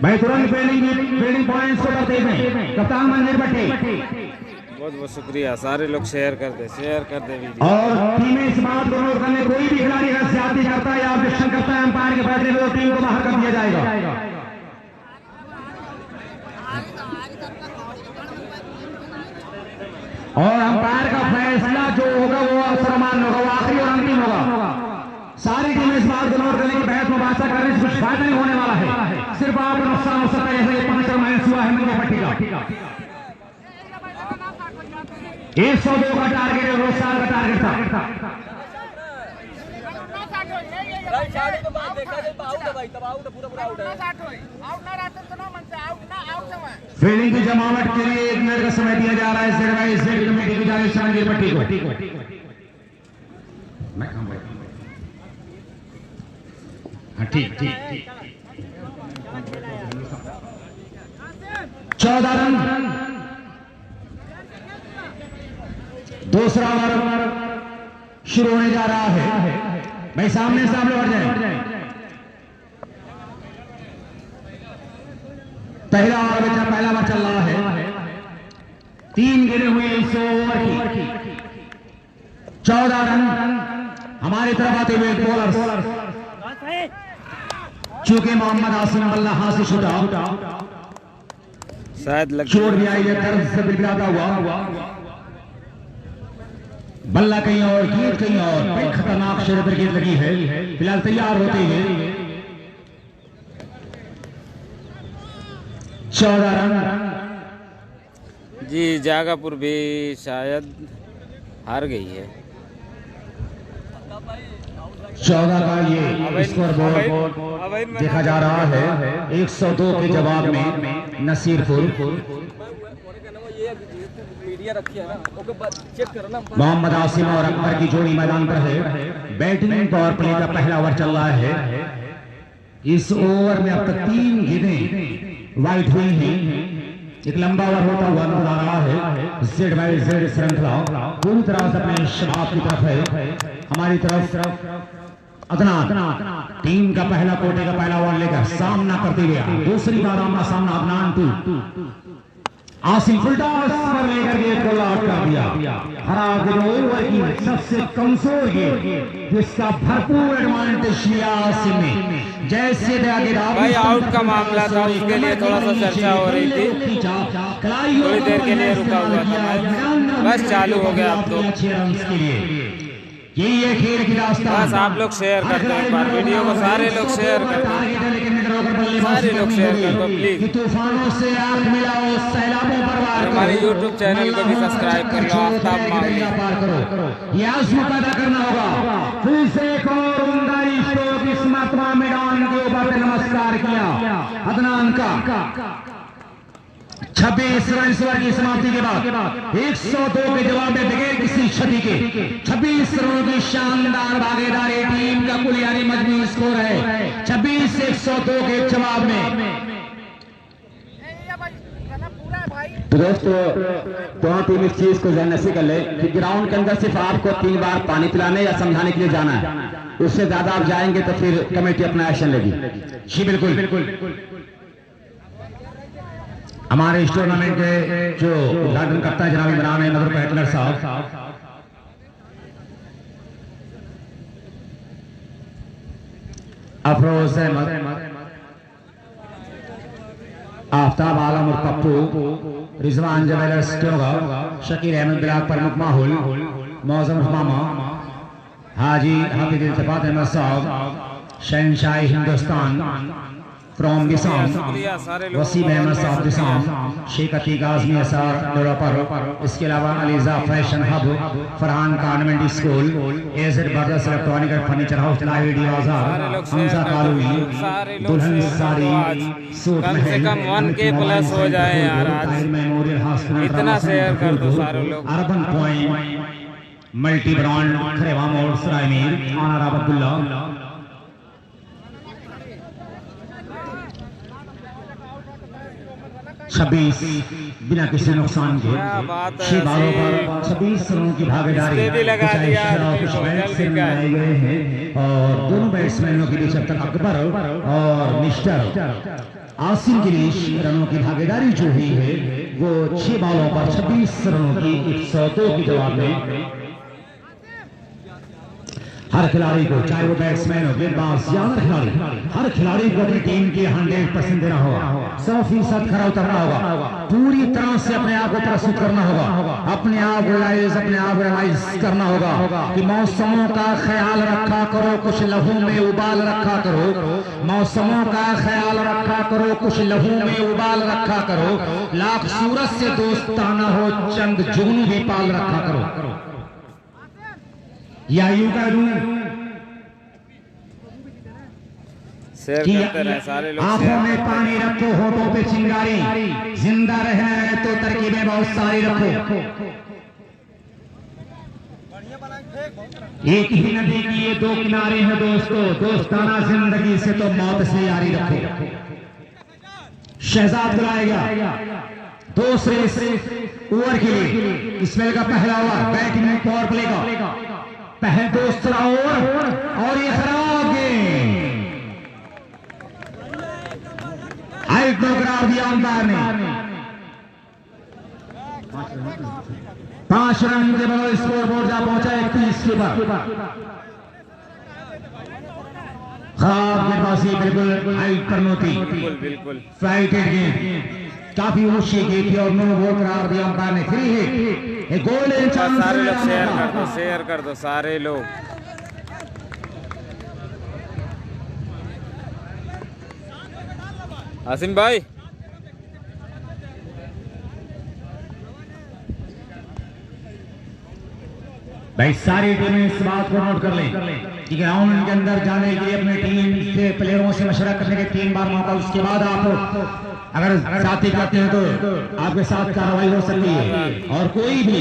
भाई तुरंत फील्डिंग पॉइंट्स को करते हैं कप्तान मंजीर भट्टी। बहुत बहुत शुक्रिया, सारे लोग शेयर कर दे वीडियो। और टीमें इस बात को नोट करने, कोई भी खिलाड़ी अगर ज्यादती करता है या ऑब्जेक्शन करता है अंपायर के फैसले में तो टीम को बाहर कर दिया जाएगा। और अंपायर का फैसला जो होगा वो सर्वमान्य होगा, वो आखिरी और अंतिम होगा। सारी टीमें इस बात को नोट करने की बहस मुबासा करने से कुछ फायदा नहीं होने वाला है, सिर्फ आप नुकसान हो सकता है, जैसे 5 रन माइनस हुआ है मंजी भट्टी का। 102 का टारगेट है, रोज साल का टारगेट था। फील्डिंग की जमावट के लिए 1 मिनट का समय दिया जा रहा है इस कमेटी की जानिब से मंजीर भट्टी को। हाँ ठीक 14 रन, दूसरा ओवर शुरू होने जा रहा है। भाई सामने से आप लोग हट जाए, पहला ओवर चल रहा है, 3 गेंदें हुई इस ओवर की, 14 रन। हमारी तरफ आते हुए बॉलर चूंकि मोहम्मद आसिम बल्ला हाथ से छूटा, शायद चोट भी आई है, दर्द से बिलबिलाता हुआ बल्ला कहीं और, गेंद कहीं और, बड़ी खतरनाक क्षेत्र गेंद लगी है। फिलहाल तैयार होते हैं, 14 रन। जी जागापुर भी शायद हार गई है। 14 का ये स्कोर बोर्ड देखा जा रहा है। 102 के जवाब में नसीरपुर, मोहम्मद आसिम और अकबर की जोड़ी मैदान पर है। बैटिंग पावर प्ले का पहला ओवर चल रहा है। इस ओवर में अब तक 3 गेंदें वाइड हुई हैं। एक लंबा ओवर होता हुआ नजर आ रहा है। जेड बाई जेड श्रृंखला पूरी तरह से अपने शबाब की तरफ है। हमारी तरफ अदनान टीम का पहला कोटे का पहला ओवर लेकर सामना करते हुए दूसरी बार आमना सामना अदनान 2 आसिम फुलटा लेकर गेंद को लॉक कर दिया। खराब ओवर की सबसे कमजोर गेंद जिसका भरपूर एडवांटेज लिया आसिम ने। जैसे भाई आउट का मामला था, उसके लिए थोड़ा सा चर्चा हो रही थी, थोड़ी देर के लिए रुका हुआ था, बस चालू हो गया अब तो। यही है खेल की रास्ता। बस आप लोग शेयर करते हैं, एक बार वीडियो को सारे लोग शेयर करते हैं, सारे लोग शेयर कर दो प्लीज। तूफानों से आग मिलाओ, सैलाबों पर वार करो। हमारे YouTube चैनल को भी सब्सक्राइब कर लो, आफ्ताब मांगी पार करो, यह आज़म पैदा करना होगा। फिर से एक और उम्दा स्ट्रोक इस मरतबा मैदान के ऊपर नमस्कार किया अदनान का। 26 रन इस ओवर की समाप्ति के बाद 102 के जवाब में बगैर किसी क्षति के 26 रनों की शानदार भागीदारी टीम का कुल यानी मजमूई स्कोर है 26-102 के जवाब में। तो दोस्तों दोनों टीम इस चीज को जहन नसीब कर ले कि ग्राउंड के अंदर सिर्फ आपको 3 बार पानी पिलाने या समझाने के लिए जाना है। उससे ज्यादा आप जाएंगे तो फिर कमेटी अपना एक्शन लेगी। जी बिल्कुल बिल्कुल। हमारे इस टूर्नामेंट के जो उद्घाटन करता है जनाब इमरान अहमद पैटलर साहब, अफरोज अहमद, आफ्ताब आलम और पप्पू, रिजवान जवेलर्स क्योंगा, शकीर अहमद बिलाग प्रमुख माहौल, मौजम हमामा, हाजी हाफिज इल्तिफात अहमद साहब, शहनशाही हिंदुस्तान फ्रॉम दिसाम, वसीम अहमद साहब दिसाम, शेख अतीक आजमी असार पर, इसके अलावा Aliza fashion hub, Farhan convent school, AZ brothers electronic and furniture house library Bazar, Hamza colony, दुल्हन साड़ी सूट कम से कम 1K प्लस हो जाए यार आज। मेमोरियल हॉस्पिटल, इतना शेयर कर दो सारे लोग। अर्बन पॉइंट मल्टी ब्रांड खरेवा मोड़ सरायमीर आना अब्दुल्ला, 26 बिना किसी नुकसान के 6 बालों पर 26 रनों की भागीदारी बनाए गए हैं और दोनों बैट्समैनों के बीच अब तक अकबर और मिस्टर आसिम के बीच रनों की भागीदारी जो हुई है वो 6 बालों पर 26 रनों की 102 के जवाब में हर खिलाड़ी को, चाहे वो बैट्समैन हो गेंदबाज या हर खिलाड़ी को अपनी टीम के 100% देना होगा, 100% खरा उतरना होगा, पूरी तरह से अपने आप को प्रस्तुत करना होगा, अपने आप रियलाइज करना होगा कि मौसमों का ख्याल रखा करो, कुछ लहू में उबाल रखा करो, मौसमों का ख्याल रखा करो, कुछ लहू में उबाल रखा करो, लाख सूरज से दोस्ताना हो, चंद जुगनू भी पाल रखा करो। या यूं कह दूं सारे लोग आंखों में पानी रखो, होठों पे चिंगारी, जिंदा रहना है तो तरकीबें बहुत सारी रखो, एक ही नदी की ये 2 किनारे हैं दोस्तों, दोस्ताना जिंदगी से तो मौत से यारी रखो। शहजाद बुलाएगा दूसरे ओवर के लिए, इसमें का पहला ओवर बैटिंग में पावर प्ले का पहले दूसरा ओवर और ये खराब गेंद, आउट करार दिया अंपायर ने। 5 रन के बाद स्कोर बोर्ड जा पहुंचा 31 के बाद। खराब गेंदबाजी बिल्कुल आउट करनी थी, बिल्कुल फ्लाइटेड गेंद काफी ऊंची गई थी और नो बॉल करार दिया अंपायर ने। फ्री हिट, एक गोल्डन चांस। सारे लोग शेयर कर दो सारे लोग। आसिम भाई सारी टीमें इस बात को नोट कर लें कि ग्राउंड के अंदर जाने के लिए अपने टीम से प्लेयरों से मशवरा करने के 3 बार मौका, उसके बाद आप अगर साथी करते हैं तो आपके साथ कार्रवाई हो सकती है। और कोई भी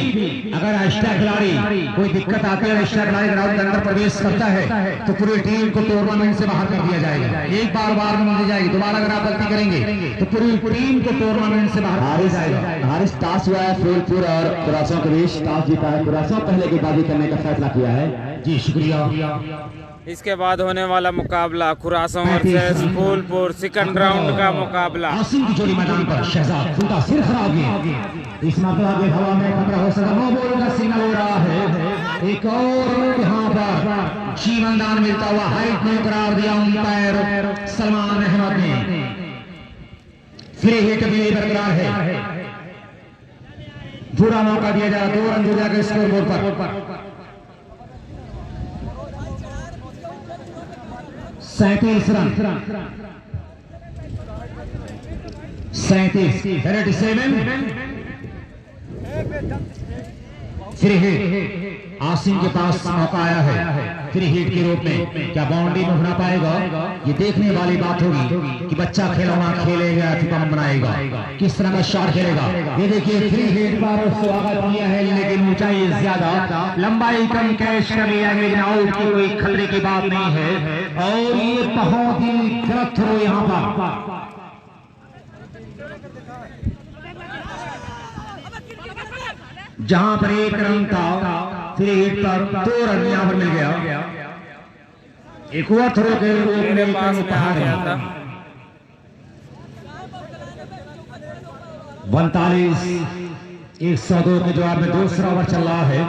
अगर एक्स्ट्रा खिलाड़ी कोई दिक्कत आती है, एक्स्ट्रा खिलाड़ी ग्राउंड के अंदर प्रवेश करता है तो पूरी टीम को टूर्नामेंट से बाहर कर दिया जाएगा। एक बार में दी जाएगी, दोबारा अगर आप गलती करेंगे तो पूरी टीम को टूर्नामेंट से बाहर कर दिया जाएगा। हारिस टॉस हुआ है फूलपुर और कुरासों के बीच, टॉस जीता है कुरासों, पहले गेंदबाजी करने का फैसला किया है। जी शुक्रिया। इसके बाद होने वाला मुकाबला खुरासों वर्सेस फूलपुर, सेकंड राउंड का मुकाबला। आसिम की जोड़ी मैदान पर, शहजाद उनका सिर खराब गया, इस मरतबा भी हवा में खतरा हो सकता, नो बॉल का सिग्नल हो रहा है। एक और यहाँ पर जीवनदान मिलता हुआ हाइट में करार दिया अंपायर सलमान अहमद ने। फ्री हिट भी बरकरार है, पूरा मौका दिया जा, 2 रन दिया जाकर स्कोर बोर्ड पर। 37 रन, 37 फ्री हिट। आसिम के पास मौका आया है फ्री हिट के रूप में, क्या बाउंड्री में बना पाएगा? ये देखने वाली बात होगी कि बच्चा खिलौना खेलेगा या बम बनाएगा, किस तरह का शॉट खेलेगा। ये देखिए फ्री हिट पर स्वागत किया है, लेकिन ऊंचाई ज्यादा, लंबाई कम कैच कर लिया, लेकिन आउट की कोई खतरे की बात नहीं है। और ये बहुत ही गलत थ्रो यहाँ पर, जहां पर 1 रन था, फिर 8 पर 2 रन यहां पर मिल गया। एक हुआ थ्रो के मेरे पास में आ गया था। 42 102 के जवाब में दूसरा ओवर चल रहा है।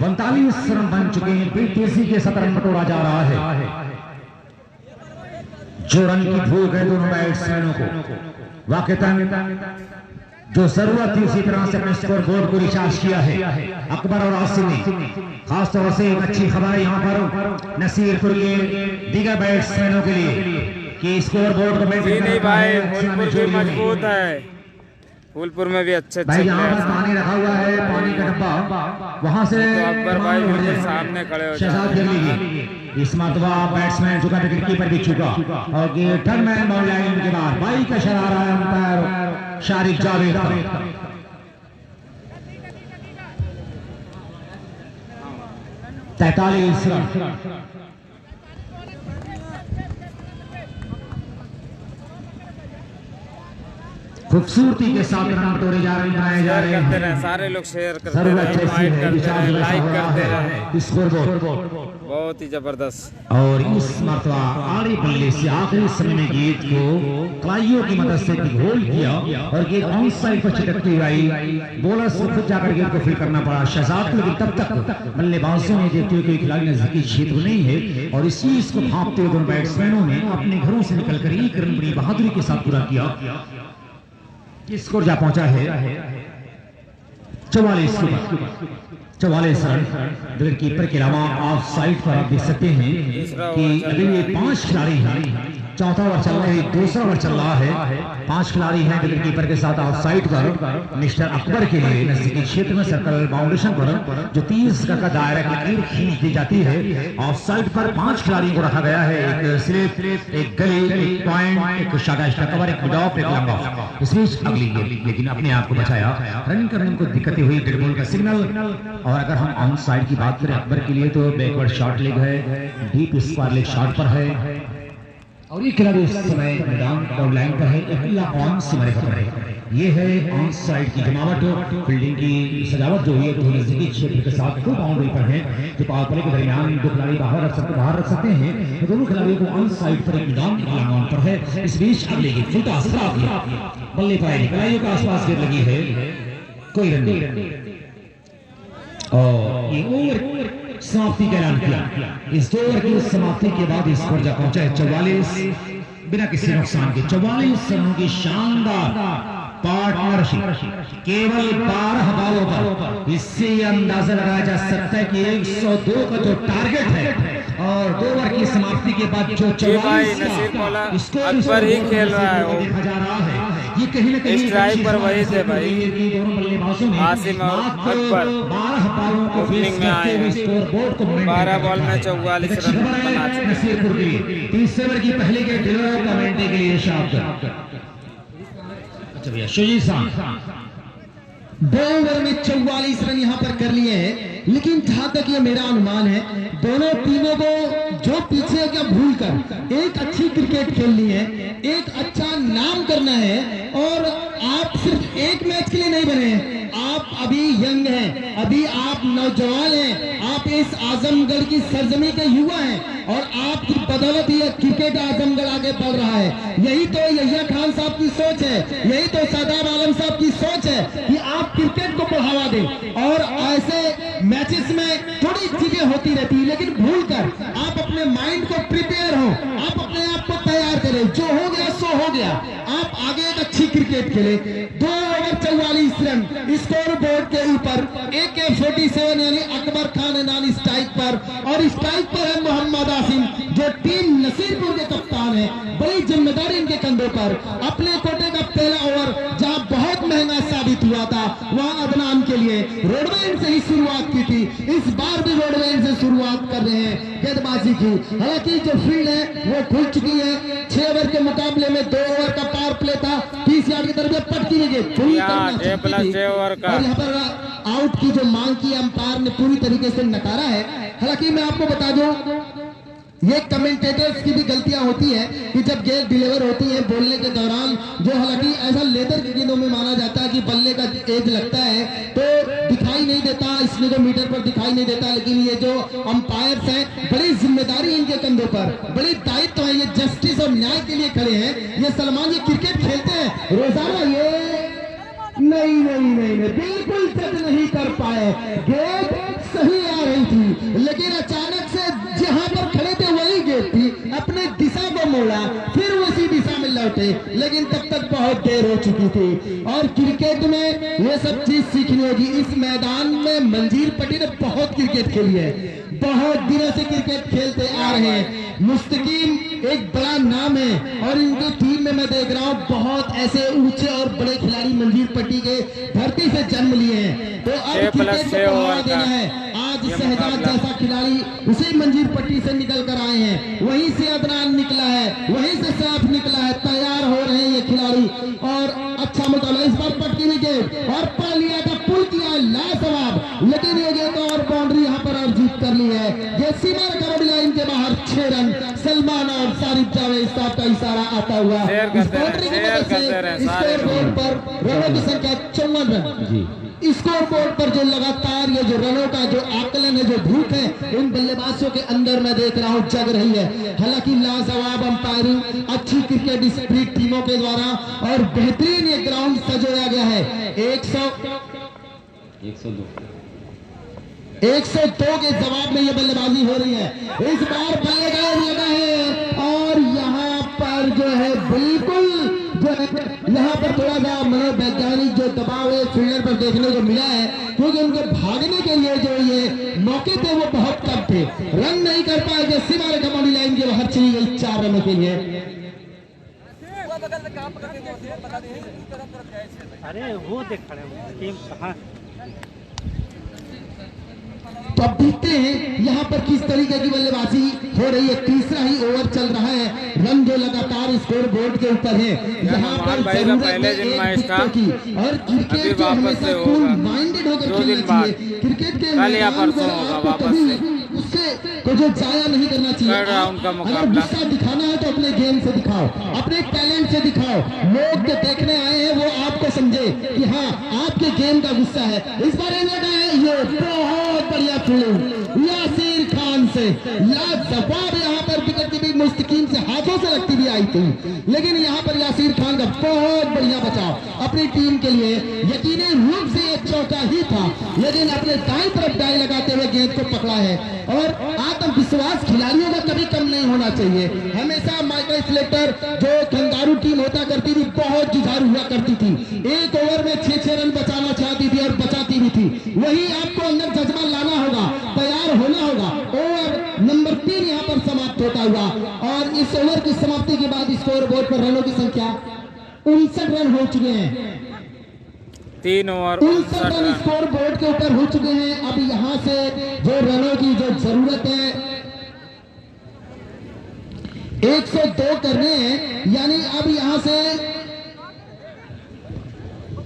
42 रन बन चुके हैं। बड़ी तेजी के 7 रन बटोरा जा रहा है। जो रन की भूख है दोनों बैट्समैनों को, वाकईतन जो जरूरत थी उसी तरह से अपने स्कोर बोर्ड को रिचार्ज किया है अकबर और आसिम ने। खासतौर से एक अच्छी खबर है यहाँ पर नसीरपुर के दीगर बैट्समैनों के लिए कि स्कोर बोर्ड को नहीं भाई, फूलपुर भी मजबूत है, फूलपुर में भी अच्छे भाई यहाँ पर पानी रखा हुआ है, पानी का डब्बा वहां से तो अकबर भाई बिल्कुल सामने खड़े हो शहजाद गिरली इस मरतबा बैट्समैन चुका विकेट कीपर भी चुका और थर्डमैन बॉल लाइन के बाद बाई का शरारा है अंपायर शारिक जावेद का। 43 रन। खूबसूरती के साथ रन बटोरे जा रहे बनाए जा रहे करते हैं। रहे, सारे लोग शेयर करते रहे, लाइक करते रहे, लाइक करते रहे, स्कोरबोर्ड बहुत ही जबरदस्त। और इस मरतबा आड़े बल्ले से आखिरी समय में गेंद को कलाइयों की मदद से होल्ड किया और गेंद ऑन साइड पर छिटकती हुई आई। बॉलर से खुद जाकर गेंद को फील्ड करना पड़ा शहजाद को, लेकिन तब तक बल्लेबाजों ने देखते हुए कोई खिलाड़ी नजदीकी क्षेत्र नहीं है और इस चीज को भांपते हुए दोनों बैट्समैनों ने अपने घरों से निकलकर 1 रन बड़ी बहादुरी के साथ पूरा किया। स्कोर जा पहुंचा है 44 रन। विकेट कीपर के अलावा ऑफ साइड पर आप देख सकते हैं कि अभी ये 5 खिलाड़ी हैं। चौथा ओवर चल रहा है, दूसरा ओवर चल रहा है। 5 खिलाड़ी हैं विकेट कीपर के साथ ऑफ साइड पर। मिस्टर अकबर के लिए नजदीकी क्षेत्र में सर्कल बाउंडेशन पर जो 30 गज का दायरा लकीर खींच दी जाती है, ऑफ साइड पर 5 खिलाड़ियों को रखा गया है। एक स्लिप, एक गली, एक पॉइंट, एक शादाश कवर, एक मिडऑफ, एक लंग ऑफ। इस बीच अगली गेंद लेकिन अपने आप को बचाया। रन करने को दिक्कतें हुई, डेड बॉल का सिग्नल। और अगर हम ऑन साइड की बात करें अकबर के लिए तो बैकवर्ड शॉट लेग है, डीप स्क्वायर लेग शॉट पर है और ये खिलाड़ी इस समय मैदान और लाइन पर है। अकेला ऑन समय पर है। ये है ऑन साइड की जमावट, फील्डिंग की सजावट जो हुई है तो नजदीकी क्षेत्र के साथ दो बाउंड्री पर है जो पावर प्ले के दरमियान दो खिलाड़ी बाहर रख सकते हैं। तो दोनों खिलाड़ियों को ऑन साइड पर एक मैदान पर है। इस बीच अगले की फुटा बल्ले पाए खिलाड़ियों के आसपास गेंद लगी है, कोई रन नहीं और ये ओवर समाप्ति का ऐलान किया। इस 2 ओवर की समाप्ति के बाद स्कोर जा पहुंचा है 44 बिना किसी नुकसान के। 44 रनों की शानदार पार्टनरशिप केवल 12 बॉलों पर। इससे अंदाजा लगाया जा सकता है कि 102 का जो टारगेट है और 2 ओवर की समाप्ति के बाद जो 44 का स्कोर अकबर ही खेल रहा है, वो देखा जा रहा है। ये कहीं ना कहीं स्ट्राइक पर वही थे भाई, दोनों बल्लेबाजों ने आसिम और अकबर 12 बॉलों को ओपनिंग में आए हैं। स्कोर बोर्ड को 12 बॉल में 44 रन बना चुके हैं। नसीरपुर के लिए 30 ओवर की पहले के डिलीवर कमेंट्री के लिए शाबाश। अच्छा भैया सुजीत साहब 2 ओवर में 44 रन यहाँ पर कर लिए हैं, लेकिन जहां तक ये मेरा अनुमान है दोनों टीमों को जो पीछे क्या भूल कर एक अच्छी क्रिकेट खेलनी है, एक अच्छा नाम करना है। और आप सिर्फ एक मैच के लिए नहीं बने हैं, आप अभी यंग हैं, अभी आप नौजवान हैं, आप इस आजमगढ़ की सरजमी के युवा हैं और आपकी बदौलत ये क्रिकेट आजमगढ़ आगे बढ़ रहा है। यही तो यहिया खान साहब की सोच है, यही तो शादाब आलम साहब की सोच है कि आप क्रिकेट को बढ़ावा दें। और ऐसे मैचेस में थोड़ी चीजें होती रहती है, लेकिन भूल कर आप अपने माइंड को प्रिपेयर हो, आप अपने आप को तैयार करें। जो हो गया सो हो गया, आप आगे एक अच्छी क्रिकेट खेले। 2 ओवर 44 रन स्कोर बोर्ड के ऊपर। AK-47 यानी अकबर खान नानी स्ट्राइक पर और स्ट्राइक पर है मोहम्मद आसिम जो टीम नसीरपुर के कप्तान है। बड़ी जिम्मेदारी इनके कंधों पर। अपने कोटे का पहला ओवर जहां बहुत महंगा साबित हुआ था वहां अदनान के लिए रोडवेन से ही शुरुआत की थी, इस बार भी रोडवेन से शुरुआत कर रहे हैं गेंदबाजी की। हालांकि जो फील्ड है वो खुल चुकी है। 6 ओवर के मुकाबले में 2 ओवर का पावर प्ले था, 30 यार्ड की तरफ पटकी हुई गेंद और यहाँ पर आउट की जो मांग की अंपायर ने पूरी तरीके से नकारा है। हालांकि मैं आपको बता दूं ये कमेंटेटर्स की भी गलतियां होती है कि जब गेंद डिलीवर होती है बोलने के दौरान, जो हालांकि ऐसा लेदर की गेंदों में माना जाता है कि बल्ले का एज लगता है तो दिखाई नहीं देखने को मीटर पर दिखाई नहीं देता, लेकिन ये जो अंपायर्स हैं बड़ी जिम्मेदारी इनके कंधों पर, बड़ी दायित्व है, ये जस्टिस और न्याय के लिए खड़े हैं। ये सलमान ये क्रिकेट खेलते हैं रोजाना, ये नहीं बिल्कुल जज नहीं कर पाए। गेंद सही आ रही थी, लेकिन अचानक से जहां पर खड़े थे वही गेंद थी, अपने दिशा को मोड़ा, फिर उसी दिशा में लौटे, लेकिन तब तक बहुत देर हो चुकी थी। और क्रिकेट में ये सब चीज सीखनी होगी। इस मैदान में मंजीर पटेल ने बहुत क्रिकेट खेली है, बहुत दिनों से क्रिकेट खेलते आ रहे हैं। मुस्तकीम एक बड़ा नाम है और इनकी टीम में मैं देख रहा हूं बहुत ऐसे ऊंचे और बड़े खिलाड़ी मंजीर पट्टी के धरती से जन्म लिए हैं। तो अब क्रिकेट को बढ़ावा देना है। आज शहजाद जैसा खिलाड़ी उसी मंजीर पट्टी से निकल कर आए हैं, वहीं से अदनान निकला है, वहीं से सैफ निकला है, तैयार हो रहे हैं ये खिलाड़ी। और अच्छा मुकाबला, इस बार पटकी भी गेंद और पढ़ लिया था, पुल किया, लाजवाब, लेकिन ये गेंद और बाउंड्री यहाँ पर अर्जित कर ली है। ये सीमा कबड्डी लाइन के बाहर 6 रन, सलमान और सारिफ जावेद साहब का इशारा आता हुआ बाउंड्री की मदद से स्कोर बोर्ड पर रनों की संख्या 54 रन। स्कोर बोर्ड पर जो लगातार ये जो रनों का जो आकलन है, जो भूख है इन बल्लेबाजों के अंदर मैं देख रहा हूं जग रही है। हालांकि लाजवाब अंपायरिंग, अच्छी क्रिकेट स्प्रिट टीमों के द्वारा और बेहतरीन ये ग्राउंड सजाया गया है। 102 के जवाब में ये बल्लेबाजी हो रही है। इस बार बल्ले लगा है और यहाँ पर जो है बिल्कुल जो है यहाँ पर थोड़ा सा मनोवैज्ञानिक जो दबाव है फील्डर पर देखने को मिला है, क्योंकि उनके भागने के लिए जो ये मौके थे वो बहुत कम थे, रन नहीं कर पाए। जो सीमा रेखा बाउंड्री लाइन के बाहर चली गई 4 रनों के लिए। अरे वो देख खड़े कहाँ। तो अब देखते हैं यहाँ पर किस तरीके की बल्लेबाजी हो रही है। तीसरा ही ओवर चल रहा है, रन जो लगातार स्कोर बोर्ड के ऊपर है। यहाँ पर पहले दिन मैच था और क्रिकेट को हमेशा कूल माइंडेड होकर खेलना चाहिए। क्रिकेट के उससे को जो जाया नहीं करना चाहिए। अगर गुस्सा दिखाना है तो अपने गेम से दिखाओ, अपने टैलेंट से दिखाओ। लोग जो देखने आए हैं वो आपको समझे कि हाँ आपके गेम का गुस्सा है। इस बार ये बहुत बढ़िया फील्डिंग यासीर खान से, लाजवाब। यहाँ पर विकेट की भी मुस्तकीम से हाथों से लगती भी आई थी, लेकिन यहाँ पर यासीर खान का बहुत बढ़िया बचाव अपनी टीम के लिए। यकीनन रूप से एक चौका ही था, लेकिन अपने दाईं तरफ डाई लगाते हुए गेंद को पकड़ा है। और आत्मविश्वास खिलाड़ियों का कभी कम नहीं होना चाहिए। हमेशा माइकल स्लेटर जो कंगारू टीम होता करती थी बहुत जुझारू हुआ करती थी, एक ओवर में 6 रन बचाना चाहती थी और बचाती भी थी। वही आपको अंदर जज्बा लाना होगा, तैयार होना होगा। ओवर नंबर 3 यहाँ पर समाप्त होता हुआ और इस ओवर की समाप्ति के बाद स्कोर बोर्ड पर रनों की संख्या 59 रन हो चुके हैं। 3 ओवर 59 रन स्कोर बोर्ड के ऊपर हो चुके हैं। अब यहाँ से जो रनों की जो जरूरत है 102 करने हैं, यानी अब यहाँ से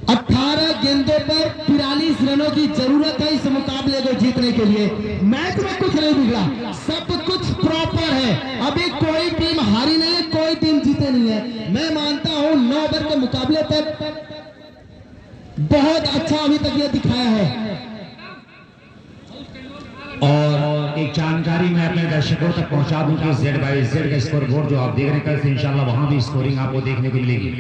18 गेंदों पर 43 रनों की जरूरत है इस मुकाबले को जीतने के लिए। मैच में कुछ नहीं बिगड़ा, सब कुछ प्रॉपर है। अभी कोई टीम हारी नहीं है, कोई टीम जीते नहीं है। मैं मानता हूं 9 ओवर के मुकाबले तक बहुत अच्छा अभी तक ये दिखाया है। और एक जानकारी मैं अपने दर्शकों तक पहुंचा दूं कि Z/Z का स्कोर बोर्ड जो आप देख रहे हैं, कल से इंशाल्लाह वहां भी स्कोरिंग आपको देखने को मिलेगी।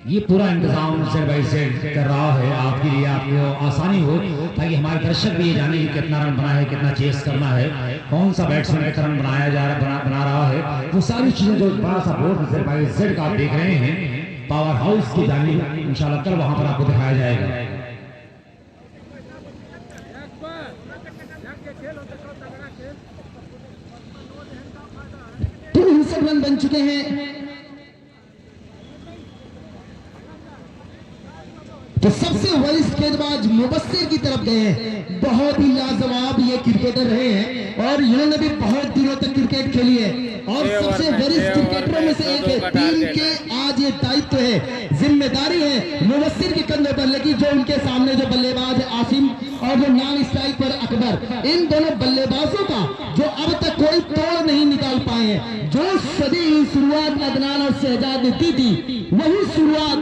ये पूरा इंतजाम Z/Z कर रहा है आपके लिए, आपको आसानी हो, ताकि हमारे दर्शक भी ये जाने कि कितना रन बना है, कितना चेस करना है, कौन सा बैट्समैन कितना रन बना रहा है। वो सारी चीजें जो बड़ा सा बोर्ड Z/Z का आप देख रहे हैं पावर हाउस की जानिब, इंशाल्लाह कल वहां पर आपको दिखाया जाएगा। तो 59 रन बन चुके हैं। तो सबसे वरिष्ठ गेंदबाज मुबस्सिर की तरफ गए हैं। बहुत ही लाजवाब ये क्रिकेटर रहे हैं और इन्होंने भी बहुत दिनों तक क्रिकेट खेली है और सबसे वरिष्ठ क्रिकेटरों में से एक है। टीम के आज ये दायित्व है, जिम्मेदारी है मुबस्सिर के कंधों पर। लेकिन जो उनके सामने जो बल्लेबाज है आसिम और जो नॉन स्ट्राइक पर अकबर, इन दोनों बल्लेबाजों का जो अब तक कोई तोड़ नहीं निकाल पाए हैं। जो सदी शुरुआत अदनान और शहजाद ने दी थी, वही शुरुआत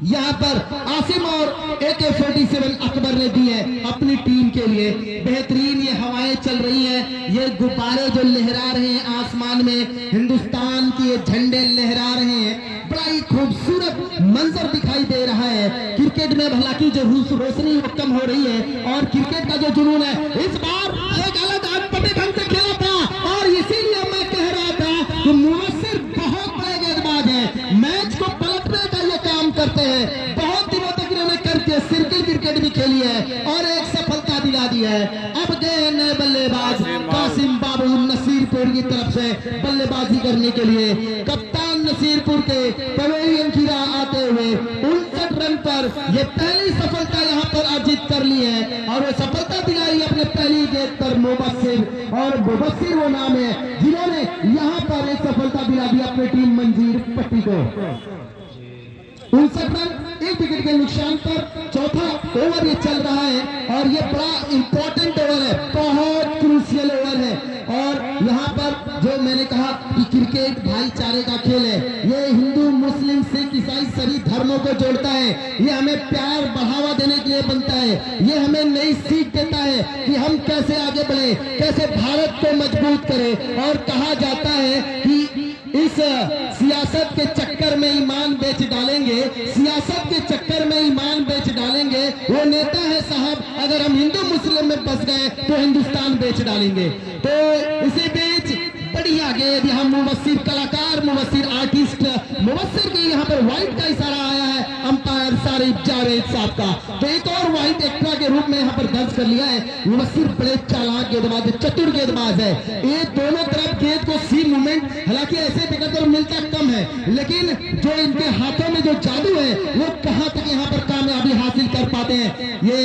यहाँ पर आसिम और AK-47 अकबर ने दी है अपनी टीम के लिए। बेहतरीन ये हवाएं चल रही हैं, ये गुब्बारे जो लहरा रहे हैं आसमान में, हिंदुस्तान के ये झंडे लहरा रहे हैं। बड़ा ही खूबसूरत मंजर दिखाई दे रहा है। क्रिकेट में हालांकि जो रोशनी वो कम हो रही है और क्रिकेट का जो जुनून है इस बार एक अलग अनपढ़ ढंग से खेला था और इसीलिए मैं कह रहा था कि मुवस्सिर बहुत बड़े गेंदबाज है, मैच को पलटने का ये काम करते हैं। बहुत दिनों तक इन्होंने करके सर्किल क्रिकेट भी खेली है और एक सफलता दिला दी है। अब गए नए बल्लेबाज कासिम बाबू नसीरपुर की तरफ से बल्लेबाजी करने के लिए। कप्तान नसीरपुर के पवेलियन की राह आते हुए 59 रन पर ये पहली सफलता यहाँ पर अर्जित कर ली है और वो सफलता दिलाई अपने पहली गेंद पर मुबस्सिर। और मुबस्सिर वो नाम है जिन्होंने यहाँ पर एक सफलता दिला दी अपनी टीम मंजीर पट्टी को। 59 रन 1 विकेट के नुकसान पर चौथा ओवर ये चल रहा है और ये बड़ा इंपॉर्टेंट ओवर है, बहुत क्रूशियल ओवर है। और यहाँ पर जो मैंने कहा कि क्रिकेट भाईचारे का खेल है, ये हिंदू मुस्लिम सिख ईसाई सभी धर्मों को जोड़ता है, ये हमें प्यार बढ़ावा देने के लिए बनता है, ये हमें नई सीख देता है कि हम कैसे आगे बढ़े, कैसे भारत को मजबूत करें। और कहा जाता है कि इस सियासत के चक्कर में ईमान बेच डालेंगे, सियासत के चक्कर में ईमान बेच डालेंगे वो नेता है साहब, अगर हम हिंदू मुस्लिम में बस गए तो हिंदुस्तान बेच डालेंगे। तो इसी बीच बढ़िया गेंद यहाँ मुबस्सिर कलाकार, मुबस्सिर आर्टिस्ट, मुबस्सिर के यहाँ पर व्हाइट का इशारा आया है अंपायर सारिफ जावेद साहब का, तो एक और व्हाइट एक्स्ट्रा के रूप में यहाँ पर दर्ज कर लिया है। मुबस्सिर बड़े चालाक गेंदबाज है, चतुर गेंदबाज है, ये दोनों तरफ गेंद को सी मूवमेंट, हालांकि ऐसे विकेट पर मिलता कम है लेकिन जो इनके हाथों में जो जादू है वो कहां तक यहाँ पर कामयाबी हासिल कर पाते हैं। ये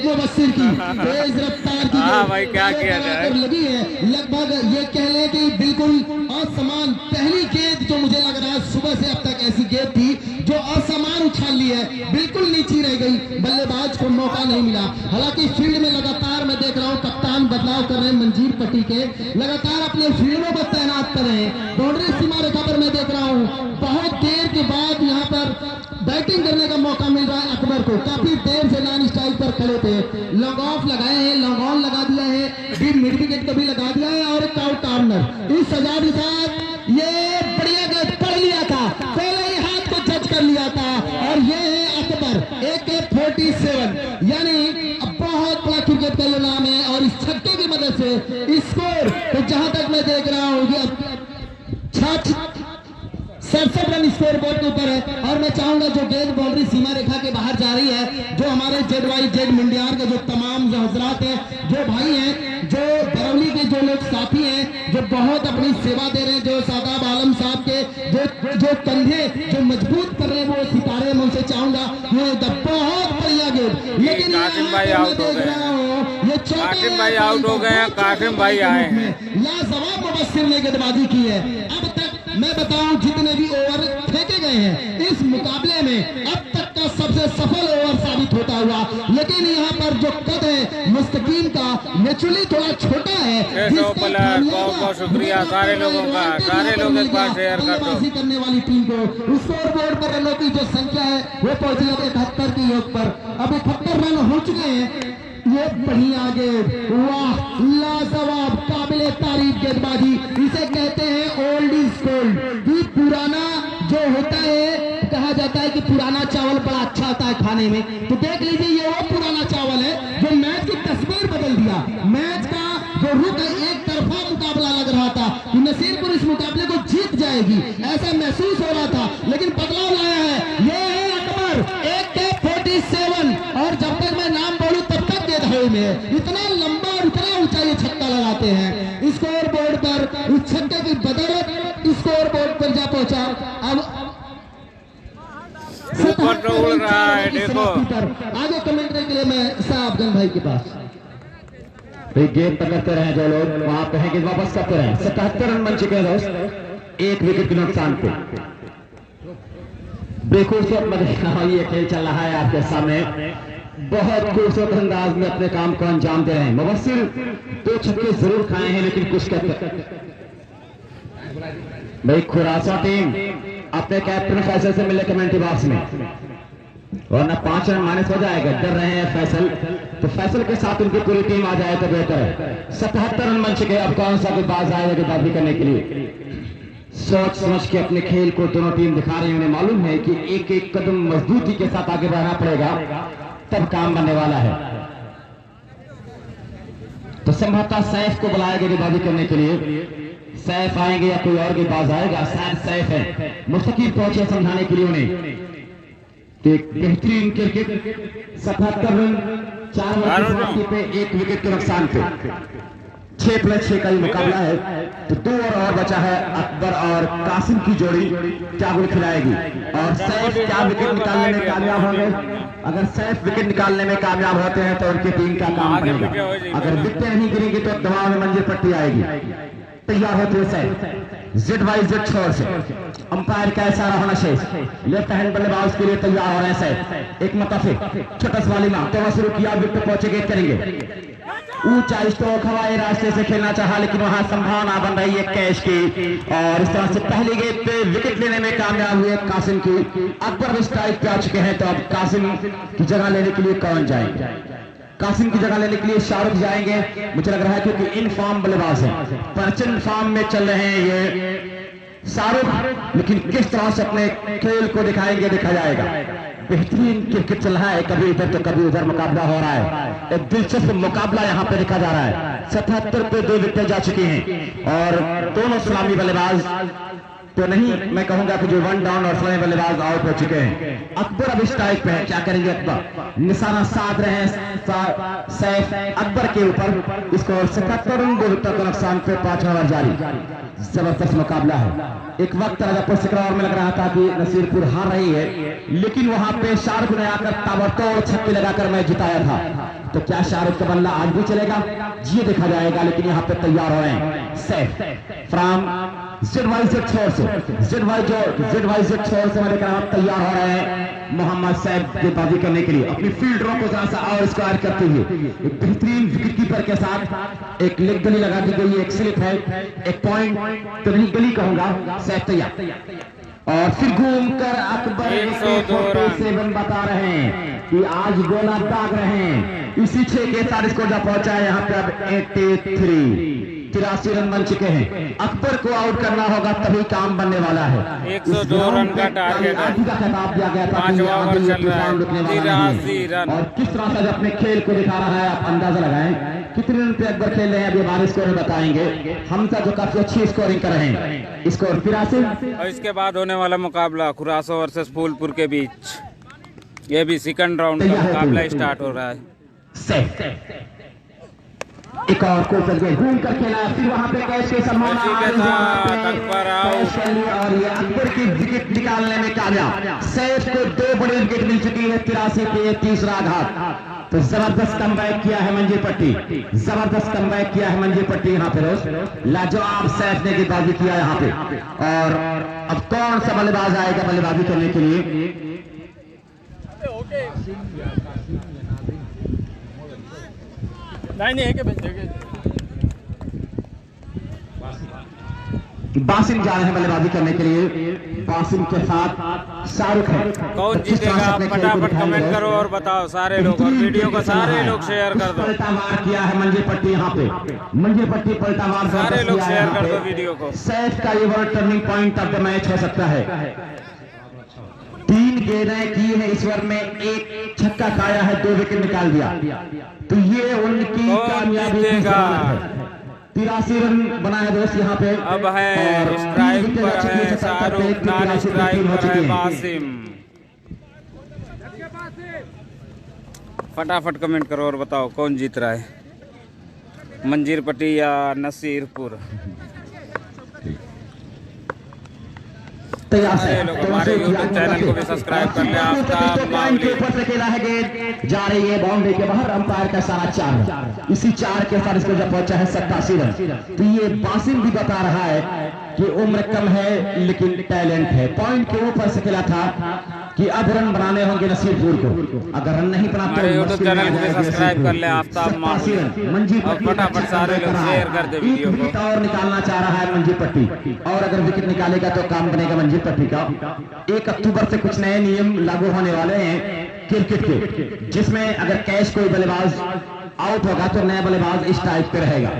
मुबस्सिर की तेज रफ्तार की भाई क्या किया जाए लगी है, लगभग ये कह लें कि बिल्कुल असमान पहली गेंद जो मुझे लग रहा है सुबह से अब तक ऐसी गेंद थी जो असमान उछाल ली है, बिल्कुल नीचे रह गई, बल्लेबाज को मौका नहीं मिला। हालांकि फील्ड में लगातार मैं देख रहा हूँ कप्तान बदलाव कर रहे हैं मंजीर पट्टी के, लगातार अपने फील्डों को तैनात कर रहे हैं। बाउंड्री सीमा रेखा पर मैं देख रहा हूँ बहुत देर के बाद यहाँ पर बैटिंग करने का मौका मिल रहा है अकबर को, काफी देर से नॉन स्ट्राइक पर खड़े थे, लॉन्ग ऑफ लगाए हैं, लॉन्ग ऑन लगा दिया है, डीप मिड विकेट को भी लगा दिया है और एक आउट कॉर्नर। इस सजा के साथ ये बढ़िया गेंद पढ़ लिया था, पहले ही हाथ को जज कर लिया था और ये है अकबर AK-47, यानी बहुत बड़ा क्रिकेट का ये नाम है। और इस छक्के की मदद से स्कोर तो जहां तक मैं देख रहा हूँ 67 रन स्कोर बोर्ड के ऊपर है। और मैं चाहूंगा जो गेंद बाउंड्री सीमा रेखा के बाहर जा रही है, जो हमारे ZYZ मंडियार के जो तमाम जो हजरात हैं, जो भाई हैं, जो बरौली के जो लोग साथी हैं, जो बहुत अपनी सेवा दे रहे हैं, जो सादाब आलम साहब के जो कंधे जो मजबूत कर रहे हैं वो सितारे, मैं उनसे चाहूंगा ये बहुत बढ़िया गेंद। लेकिन कासिम भाई आउट हो गए, कासिम भाई आउट हो गए हैं, कासिम भाई आए हैं। लाजवाब मुबस्सिर ने गेंदबाजी की है। अब तक मैं बताऊं जितने भी ओवर फेंके गए हैं इस मुकाबले में अब तक का सबसे सफल ओवर साबित होता हुआ, लेकिन यहाँ पर जो कद है मुस्तकीम का नेचुरली थोड़ा छोटा है। बहुत बहुत शुक्रिया सारे लोगों का, सारे लोग एक बार शेयर कर दो। करने वाली टीम को स्कोर बोर्ड पर रनों की जो संख्या है वो पहुंची है 71 के योग पर, अब 71 रन हो चुके हैं। ये बढ़िया गेंद, वाह लाजवाब काबिले तारीफ गेंदबाजी, इसे कहते हैं ओल्ड इज गोल्ड। ये पुराना जो होता है कहा जाता है कि पुराना चावल बड़ा अच्छा होता है खाने में, तो देख लीजिए ये वो पुराना चावल है जो मैच की तस्वीर बदल दिया। मैच का जो रुख एक तरफा मुकाबला लग रहा था कि नसीरपुर इस मुकाबले को जीत जाएगी, ऐसा महसूस हो रहा था, लेकिन बदलाव लाया है। ये है अकबर AK-47 और जब तक मैं नाम बोलूं तब तक गेंद में इतना लंबा और इतना ऊंचा ये छक्का लगाते हैं। स्कोर बोर्ड पर इस छक्के की बदौलत स्कोर बोर्ड पर जा पहुंचा। अब ऊपर तो उड़ रहा है, देखो आगे कमेंट्री के लिए मैं साहबगंज भाई के पास गेंद पकड़ते रहे जो लोग वहां पे हैं, गेंद वापस करते रहे। 77 रन बन चुके हैं दोस्त, 1 विकेट के नुकसान पे। बेखूबसूरत मजा ये खेल चल रहा है आपके सामने, बहुत खूबसूरत अंदाज में अपने काम को अंजाम दे रहे हैं। मुबस्सिर 2 छक्के जरूर खाए हैं लेकिन कुछ कहते भाई खुरासा टीम अपने कैप्टन फैसल से मिले कमेंट्री बॉक्स में। वरना 5 रन माइनस हो जाएगा। डर रहे हैं फैसल, तो फैसल के साथ उनकी पूरी टीम आ जाए तो बेहतर है। 77 रन बन चुके, अब कौन सा गेंदबाज आएगा गेंदबाजी करने के लिए। सोच समझ के अपने खेल को दोनों टीम दिखा रही है। उन्हें मालूम है कि एक एक कदम मजबूती के साथ आगे बढ़ना पड़ेगा, तब काम बनने वाला है। तो संभवतः सैफ को बुलाया गया गेंदबाजी करने के लिए। सैफ आएंगे या कोई और गेंदबाज आएगा? शायद सैफ है। मुस्तकीम पहुंचे समझाने के लिए उन्हें। एक बेहतरीन क्रिकेट, 77 रन 4 ओवर पे 1 विकेट के नुकसान पे 6+6 का ही मुकाबला है। तो 2 ओवर और बचा है। अकबर और कासिम की जोड़ी क्या गोल खिलाएगी और सैफ क्या विकेट निकालने में कामयाब होंगे? अगर सैफ विकेट निकालने में कामयाब होते हैं तो उनकी टीम का काम बनेगा। अगर विकेटें नहीं गिरेंगी तो दबाव में मंजिल पट्टी आएगी। तैयार होते हुए सैफ Z छोर से अंपायर का इशारा होना शेष। लेफ्ट हैंड बल्लेबाज के लिए तैयार हो रहे हैं सैफ। एक मुताफिक छोटा सवाली मां तो शुरू किया, विकेट पहुंचे गेट करेंगे। ऊंचा स्ट्रोक हवाई रास्ते से खेलना चाहा, लेकिन वहां संभावना बन रही है कैच की और इस तरह से पहली गेंद पे विकेट लेने में कामयाब हुए कासिम की। अकबर भी स्ट्राइक पे आ चुके हैं, तो अब कासिम की जगह लेने के लिए कौन जाएंगे? कासिम की जगह लेने के लिए शाहरुख जाएंगे मुझे लग रहा है, क्योंकि इन फॉर्म बल्लेबाज हैं, प्रचंड फॉर्म में चल रहे हैं ये शाहरुख। लेकिन किस तरह से अपने खेल को दिखाएंगे देखा जाएगा। बेहतरीन क्रिकेट चल रहा है, कभी इधर तो कभी उधर मुकाबला हो रहा है। एक दिलचस्प मुकाबला यहाँ पे देखा जा रहा है। 77 पे 2 विकेट जा चुकी हैं और दोनों सलामी बल्लेबाज तो नहीं, मैं कहूंगा कि जो 1 डाउन और सलामी बल्लेबाज आउट हो चुके हैं। अकबर अब स्ट्राइक पे है, क्या करेंगे अकबर? निशाना साध रहे हैं सैफ अकबर के ऊपर। इसको 77 रन 2 विकेट का नुकसान पे 5 ओवर जारी। जबरदस्त मुकाबला है। एक वक्त राजापुर सिकरावर में लग रहा था कि नसीरपुर हार रही है, लेकिन वहां पे शाहरुख ने आकर ताबड़तोड़ छक्के लगाकर मैच जिताया था। तो क्या शाहरुख का बल्ला आज भी चलेगा? ये देखा जाएगा। लेकिन यहाँ पे तैयार हो रहे हैं सैफ फ्रॉम Z छोर से। Z छोर से मैं तैयार हो रहे हैं मोहम्मद सैफ गेंदबाजी करने के लिए। अपनी फील्डरों को जरा सा और स्क्वायर करते हुए एक बेहतरीन विकेट कीपर के साथ एक लेग गली लगा दी गई है, एक स्लिप है, एक पॉइंट तो नहीं गली कहूंगा। सैफ तैयार और फिर घूमकर अकबर 47 बता रहे हैं कि आज गोला दाग रहे हैं। इसी 6 के साथ स्कोर जा पहुंचा है यहाँ पे। अब 83 रन बन चुके हैं। अकबर को आउट करना होगा तभी काम बनने वाला है। 102 रन का टारगेट है। का खिताब दिया गया था 5 ओवर चल रहा है, 83 रन। और किस तरह से अपने खेल को दिखा रहा है आप अंदाजा लगाएं कितने रन पे अकबर खेल रहे हैं। अभी हमारे स्कोर बताएंगे। हमजा जो काफी अच्छी स्कोरिंग कर रहे हैं, स्कोर 83। और इसके बाद होने वाला मुकाबला खुरासो वर्सेस फूलपुर के बीच, ये भी सेकंड राउंड का मुकाबला स्टार्ट हो रहा है। एक और को घूम कर खेला, फिर वहां पे कैच की संभावना और ये अकबर की विकेट निकालने में कामयाब। सैफ को 2 बड़ी विकेट मिल चुकी है। 83 पे 30 आघात। तो जबरदस्त कमबैक किया है मंजी पट्टी, जबरदस्त कमबैक किया है मंजी पट्टी। यहाँ पे रोज लाजवाब सैफ ने गेंदबाजी किया यहाँ पे। और अब कौन सा बल्लेबाज आएगा बल्लेबाजी करने के लिए? नहीं है कि बासिम जा रहे हैं बल्लेबाजी करने के लिए। बासिम के साथ शाहरुख है। कौन जीतेगा फटाफट कमेंट करो और बताओ सारे लोग, और वीडियो को सारे लोग शेयर कर दो। पलटावार किया है मंजिल पट्टी यहाँ पे, मंजिल पट्टी पलटावार सारे लोग शेयर कर दो वीडियो को। सैफ का ये world turning point of the match हो सकता है। 3 गेंदें की है ईश्वर में, 1 छक्का खाया है, 2 विकेट निकाल दिया। तो ये उनकी कामयाबी है। 83 रन बनाया दोस्त यहाँ पे। अब है स्ट्राइक पर है शाहरुख, नॉन स्ट्राइक पर है बासिम। फटाफट कमेंट करो और बताओ कौन जीत रहा है, मंजीर पट्टी या नसीरपुर। लोग हमारे यूट्यूब चैनल को भी सब्सक्राइब कर ले। ऊपर खेला है गेंद जा रही है बाउंड्री के बाहर, अंपायर का सारा 4। इसी 4 के साथ इसको जब पहुंचा है 87 रन। तो ये बासिम भी बता रहा है कि उम्र कम है लेकिन टैलेंट है। पॉइंट के ऊपर से खेला था कि अब रन बनाने होंगे नसीरपुर को। अगर रन नहीं बनाते हमारे यूट्यूब चैनल को भी सब्सक्राइब कर ले आफ्ताब माहौल, और फटाफट सारे लोग शेयर कर दे वीडियो को। और निकालना चाह रहा है मंजी पट्टी, और अगर विकेट निकालेगा तो काम बनेगा मंजी पट्टी का। 1 अक्टूबर से कुछ नए नियम लागू होने वाले हैं क्रिकेट के, जिसमें अगर कैच कोई बल्लेबाज आउट होगा तो नया बल्लेबाज इस टाइप पे रहेगा।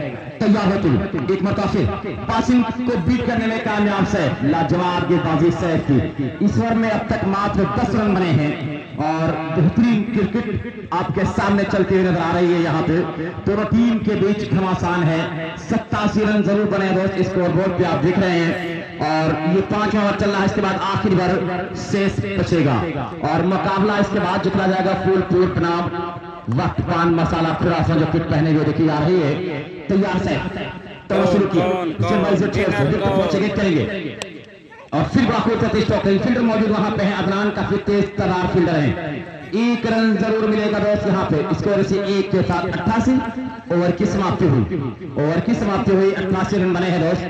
तैयार होती एक मरतबा फिर बासिम को बीट करने में कामयाब सैफ, लाजवाब गेंदबाजी सैफ की। इस ओवर में अब तक मात्र 10 रन बने हैं और बेहतरीन क्रिकेट आपके सामने चलती हुई नजर आ रही है। यहाँ पे दोनों टीम के बीच घमासान है। 87 रन जरूर बने दोस्त, स्कोर बोर्ड पे आप देख रहे हैं। और ये 5 ओवर चल रहा है, इसके बाद आखिरी बार शेष बचेगा और मुकाबला इसके बाद जितना जाएगा फुल पूर्व बनाम वक्त पान मसाला फिरासन जो किट पहने हुए देखी जा रही है। तैयार से तो शुरू किया पहुंचेंगे करेंगे और फिर बाखूर फील्डर मौजूद वहां पे है। अदनान काफी तेज तरार फील्डर है। 1 रन जरूर मिलेगा दोस्त यहाँ पे। स्कोर से 1 के साथ 88 ओवर की समाप्ति हुई। 88 रन बने हैं दोस्त।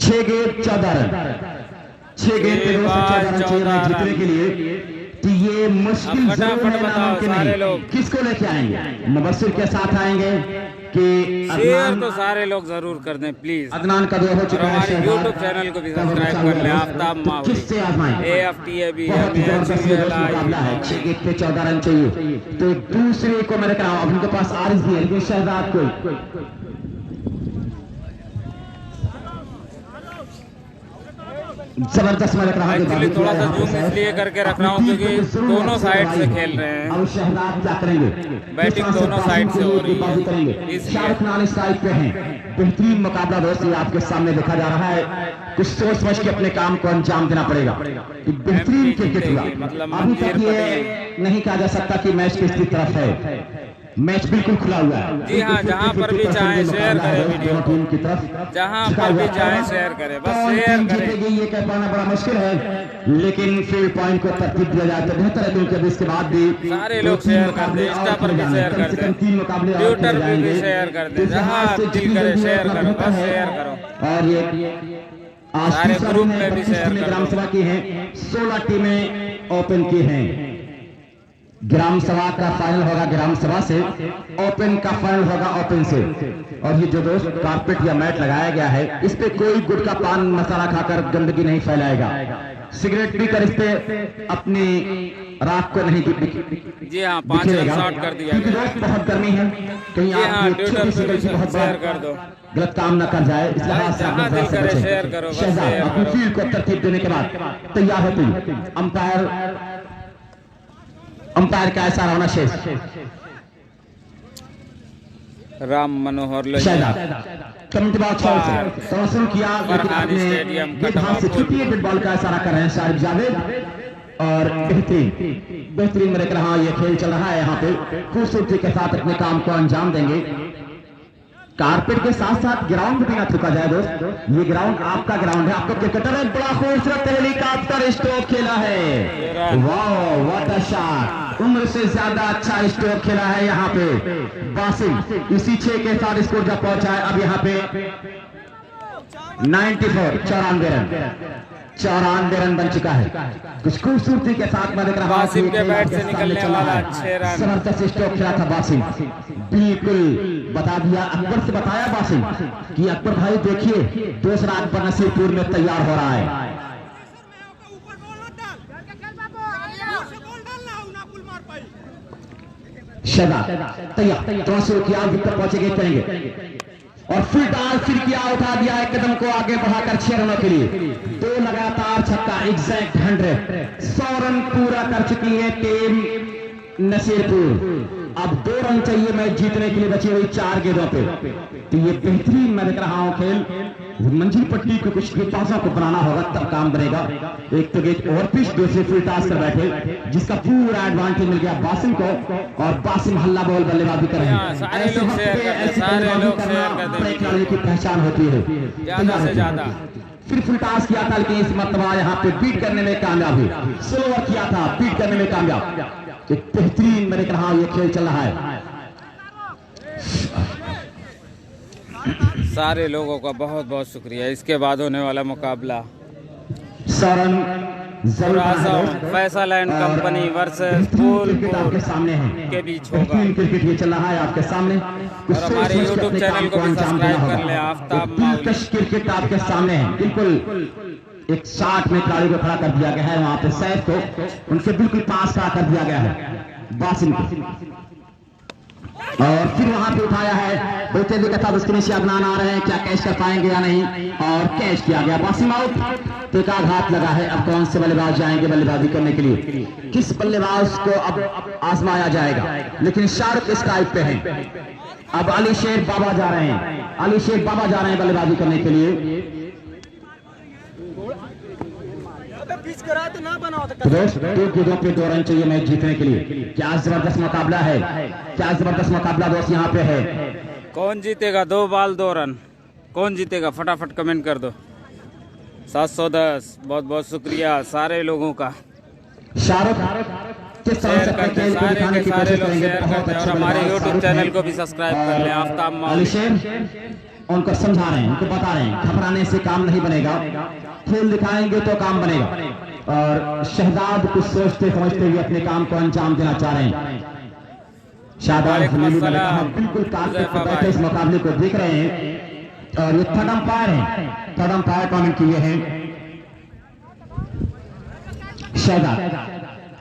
छह गेंद 14 रन, 6 गेंद पे 14 रन चाहिए मैच जीतने के लिए। तो ये मुश्किल जरूर है, नामुमकिन नहीं। किसको लेके आएंगे? मुबस्सिर के साथ आएंगे कि शेयर तो सारे लोग जरूर कर दें प्लीज। अदनान का 2 हो चुका है। हमारे यूट्यूब चैनल को भी सब्सक्राइब कर लें। आफ्ताब माहौली किससे आजमाएंगे? AFTAB बहुत जबरदस्त मुकाबला है। 6 गेंद पे 14 रन चाहिए। तो दूसरे को मैंने कहा अब उनके पास आरिज भी है, लेकिन शहजाद को जबरदस्त मैं रख रहा हूँ। एक्चुअली थोड़ा सा जूम इसलिए करके रख रहा हूँ क्योंकि दोनों साइड से खेल रहे हैं। अब शहजाद क्या करेंगे? बैटिंग दोनों साइड से हो रही है। शाहरुख खान इस साइड पे हैं। बेहतरीन मुकाबला दोस्त ये आपके सामने देखा जा रहा है। कुछ सोच समझ के अपने काम को अंजाम देना पड़ेगा। बेहतरीन क्रिकेट हुआ। अभी तक ये नहीं कहा जा सकता कि मैच किसकी तरफ है। मैच बिल्कुल खुला हुआ है। जी हाँ, जहाँ पर भी चाहे शेयर करें वीडियो टीम की तरफ, जहाँ पर भी चाहे शेयर करें, बस शेयर करें। ये कह पाना बड़ा मुश्किल है, लेकिन फील्ड पॉइंट को तरतीब दिया जाए तो बेहतर है क्योंकि अभी इसके बाद भी सारे लोग शेयर कर दें, इंस्टा पर भी शेयर कर दें, 3 मुकाबले ट्विटर पर भी शेयर कर दें, जहाँ दिल करे शेयर करो, बस शेयर करो। और ये आज सारे तीसरा ग्रुप दिन है, में भी 25 शेयर टीमें कर ग्राम दो। सभा की हैं, 16 टीमें ओपन की हैं। ग्राम सभा का फाइनल होगा ग्राम सभा से, ओपन का फाइनल होगा ओपन से। और ये जो दोस्त कारपेट या मैट लगाया गया है, इस पे कोई गुटखा पान मसाला खाकर गंदगी नहीं फैलाएगा। सिगरेट पीकर इस पे अपनी राख को नहीं जी हाँ, 5 रन शॉट कर दिया क्योंकि गया। दोस्त बहुत गर्मी है, कहीं जी हाँ, आप ट्विटर पे भी बहुत शेयर कर दो। गलत काम न कर जाए, इस लिहाज से जहाँ दिल करे शेयर करो, बस शहजाद शेयर अपनी करो। फील्ड को तरतीब देने के बाद तैयार होती अंपायर का ऐसा होना शेष राम मनोहर लोहिया शहजाद कमेंट बॉक्स से तवज्जो किया, लेकिन आपने स्टेडियम गेंद हाथ से छुट्टी है, बॉल का इशारा कर रहे हैं शारिफ जावेद। और बेहतरीन मेरे रहा ये खेल चल रहा है। यहाँ पे खूबसूरती के साथ अपने काम को अंजाम देंगे। कारपेट के साथ साथ ग्राउंड भी ना थूका जाए दोस्त, ये ग्राउंड आपका ग्राउंड है। आपको क्रिकेटर ने बड़ा खूबसूरत हेलीकॉप्टर स्ट्रोक खेला है। वाह व्हाट अ शॉट, उम्र से ज्यादा अच्छा स्ट्रोक खेला है यहाँ पे बासिम। इसी 6 के साथ स्कोर जब पहुंचा है अब यहाँ पे 94 94 रन बन चुका है। कुछ खूबसूरती के साथ मैं देख रहा हूं बासिम के बैट से निकलने वाला 6 रन। जबरदस्त स्ट्रोक खेला था बासिम, बिल्कुल बता दिया। अकबर से बताया बासिम कि अकबर भाई देखिए दूसरा अकबर नसीरपुर में तैयार हो रहा है। शहजाद तैयार तो शुरू किया, विकेट पहुंचेंगे करेंगे और फिर किया, उठा दिया एक कदम को आगे बढ़ाकर 6 रनों के लिए 2 लगातार छक्का, एग्जैक्ट 100 रन पूरा कर चुकी है टीम नसीरपुर। अब 2 रन चाहिए मैच जीतने के लिए बची हुई 4 गेंदों पे। तो ये बेहतरीन मैं देख रहा हूं खेल। मंजिल पट्टी को कुछ गेंदबाजों को बनाना होगा तब काम बनेगा। एक तो गेंद ओवर पिच, दूसरे फुल टॉस कर बैठे, जिसका पूरा एडवांटेज मिल गया बासिम को और बासिम हल्ला बॉल बल्लेबाजी कर रहे हैं। ऐसे वक्त पे ऐसे बल्लेबाजी करना बड़े खिलाड़ी की पहचान होती है। ज्यादा से ज्यादा फिर फुल टॉस किया था, लेकिन इस मरतबा यहाँ पे बीट करने में कामयाब हुई। स्लोवर किया था, बीट करने में कामयाब। एक बेहतरीन मैं देख रहा हूं ये खेल चल रहा है। सारे लोगों का बहुत बहुत शुक्रिया। इसके बाद होने वाला मुकाबला 100 रन जरूर फैसल एंड कंपनी वर्सेस आपके फूलपुर सामने है के बीच होगा। बेहतरीन क्रिकेट ये चल रहा है आपके सामने। और हमारे YouTube चैनल को भी सब्सक्राइब कर लें, आफ्ताब माउली। दिलकश क्रिकेट आपके सामने है। बिल्कुल एक 60 में खिलाड़ी को खड़ा कर दिया गया है, वहां पे सैफ को उनके बिल्कुल पास खड़ा कर दिया गया है बासिम को, और फिर वहां पे उठाया है बोलते हुए कथा उसके नीचे अगनान आ रहे हैं, क्या कैच कर पाएंगे या नहीं, और कैच किया गया, बासिम आउट। तो एक आघात लगा है। अब कौन से बल्लेबाज जाएंगे बल्लेबाजी करने के लिए, किस बल्लेबाज को अब आजमाया जाएगा, लेकिन शाहरुख स्ट्राइक पे है। अब अली शेर बाबा जा रहे हैं, अली शेर बाबा जा रहे हैं बल्लेबाजी करने के लिए। तो दोस्त 2 गेंदों पे 2 रन चाहिए मैच जीतने के लिए। क्या जबरदस्त मुकाबला है, क्या जबरदस्त मुकाबला दोस्त यहाँ पे है। कौन जीतेगा? 2 बॉल 2 रन, कौन जीतेगा? फटाफट कमेंट कर दो। 710 बहुत बहुत शुक्रिया सारे लोगों का। शाहरुख किस तरह से अपने खेल को दिखाने की कोशिश करेंगे, बहुत और अच्छे हमारे बल्लेबाज YouTube शाहरुख चैनल हैं। को भी सब्सक्राइब कर लें, आफ्ताब अली माउली। शेर उनको समझा रहे हैं, उनको बता रहे हैं घबराने से काम नहीं बनेगा, खेल दिखाएंगे तो काम बनेगा। और शहजाद कुछ सोचते समझते हुए अपने काम को अंजाम देना चाह रहे हैं। शाहजाद बिल्कुल कारपेट पर बैठे इस मुकाबले को देख रहे हैं, और ये थर्ड अंपायर है, थर्ड अंपायर कमेंट किए हैं। शहजाद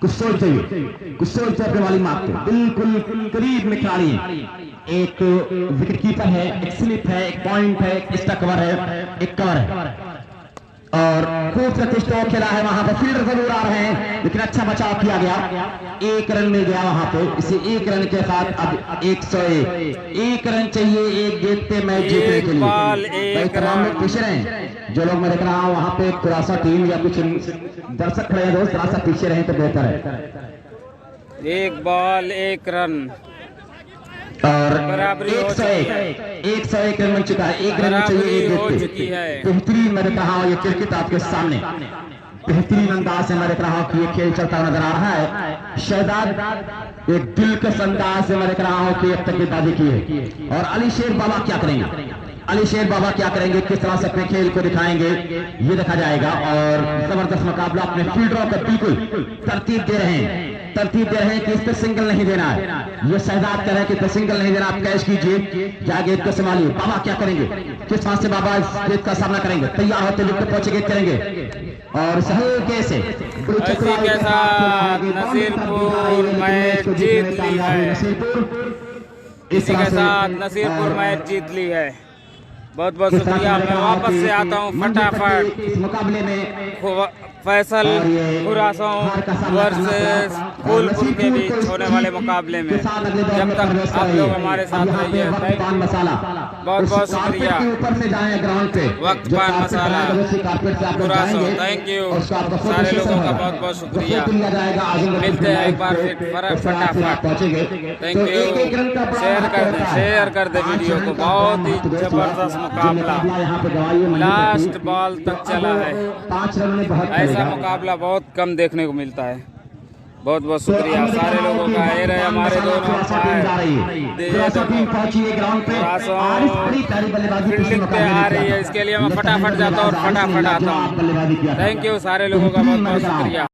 कुछ सोचते अपने वाली मार्क पे बिल्कुल करीब में खिलाड़ी है। एक विकेट कीपर है, एक स्लिप है, एक पॉइंट है, एक एक्स्ट्रा कवर है, एक कवर है, और खूबसूरत स्ट्रोक खेला है। वहां पर फील्डर जरूर आ रहे हैं, लेकिन अच्छा बचाव किया गया। 1 रन मिल गया वहां पे। इसे 1 रन के साथ अब 101 रन चाहिए एक गेंद पे मैच जीतने के लिए। तमाम लोग पीछे रहे, जो लोग मैं देख रहा हूँ वहां पे थोड़ा सा टीम या कुछ दर्शक खड़े हैं दोस्त, थोड़ा सा पीछे रहे तो बेहतर है। 1 बॉल 1 रन और बराबरी हो चुकी है। 101 रन बन चुका है, 1 रन चाहिए एक हो गेंद चुकी है। पे। बेहतरीन मैं देख रहा हूँ ये क्रिकेट आपके सामने, बेहतरीन अंदाज से मैं देख रहा हूँ कि ये खेल चलता हुआ नजर आ रहा है। शहजाद एक दिलकश अंदाज से मैं देख रहा हूँ कि अब तक गेंदबाजी की है। और अली शेर बाबा क्या करेंगे, अली शेर बाबा क्या करेंगे, किस तरह से अपने खेल को दिखाएंगे ये देखा जाएगा। और जबरदस्त मुकाबला अपने फील्डरों को बिल्कुल तरतीब दे रहे हैं, तरतीब दे रहे हैं कि इस पे सिंगल नहीं देना है। ये शहजाद कह रहे हैं कि इस पे सिंगल नहीं देना, आप कैच कीजिए, जा गेंद को संभालिए। बाबा क्या करेंगे, किस तरह से बाबा इस गेंद का सामना करेंगे, तैयार होते विकेट पहुंचे गेंद करेंगे। और सही कैसे इसी के साथ नसीरपुर मैच जीत ली है, इसी के साथ नसीरपुर मैच जीत ली है। बहुत बहुत शुक्रिया। मैं वापस से आता हूँ फटाफट इस मुकाबले में। फैसल खुरासान वर्सेस फूलपुर के बीच होने वाले मुकाबले में। जब तक आप लोग हमारे साथ रहिए, बहुत बहुत शुक्रिया। ऊपर से जाए ग्राउंड पे वक्त पान मसाला खुरासान, थैंक यू सारे लोगों का बहुत बहुत शुक्रिया। मिलते हैं एक बार फटाफट, थैंक यू। शेयर कर दे वीडियो को। बहुत ही जबरदस्त मुकाबला, लास्ट बॉल तक चला है। 5 रन में बहुत ऐसा मुकाबला बहुत कम देखने को मिलता है। बहुत बहुत शुक्रिया सारे लोगों का। ये रहे हमारे दोनों फील्डिंग पे आ रही है, इसके लिए मैं फटाफट जाता हूँ और फटाफट आता हूँ। थैंक यू सारे लोगों का बहुत बहुत शुक्रिया।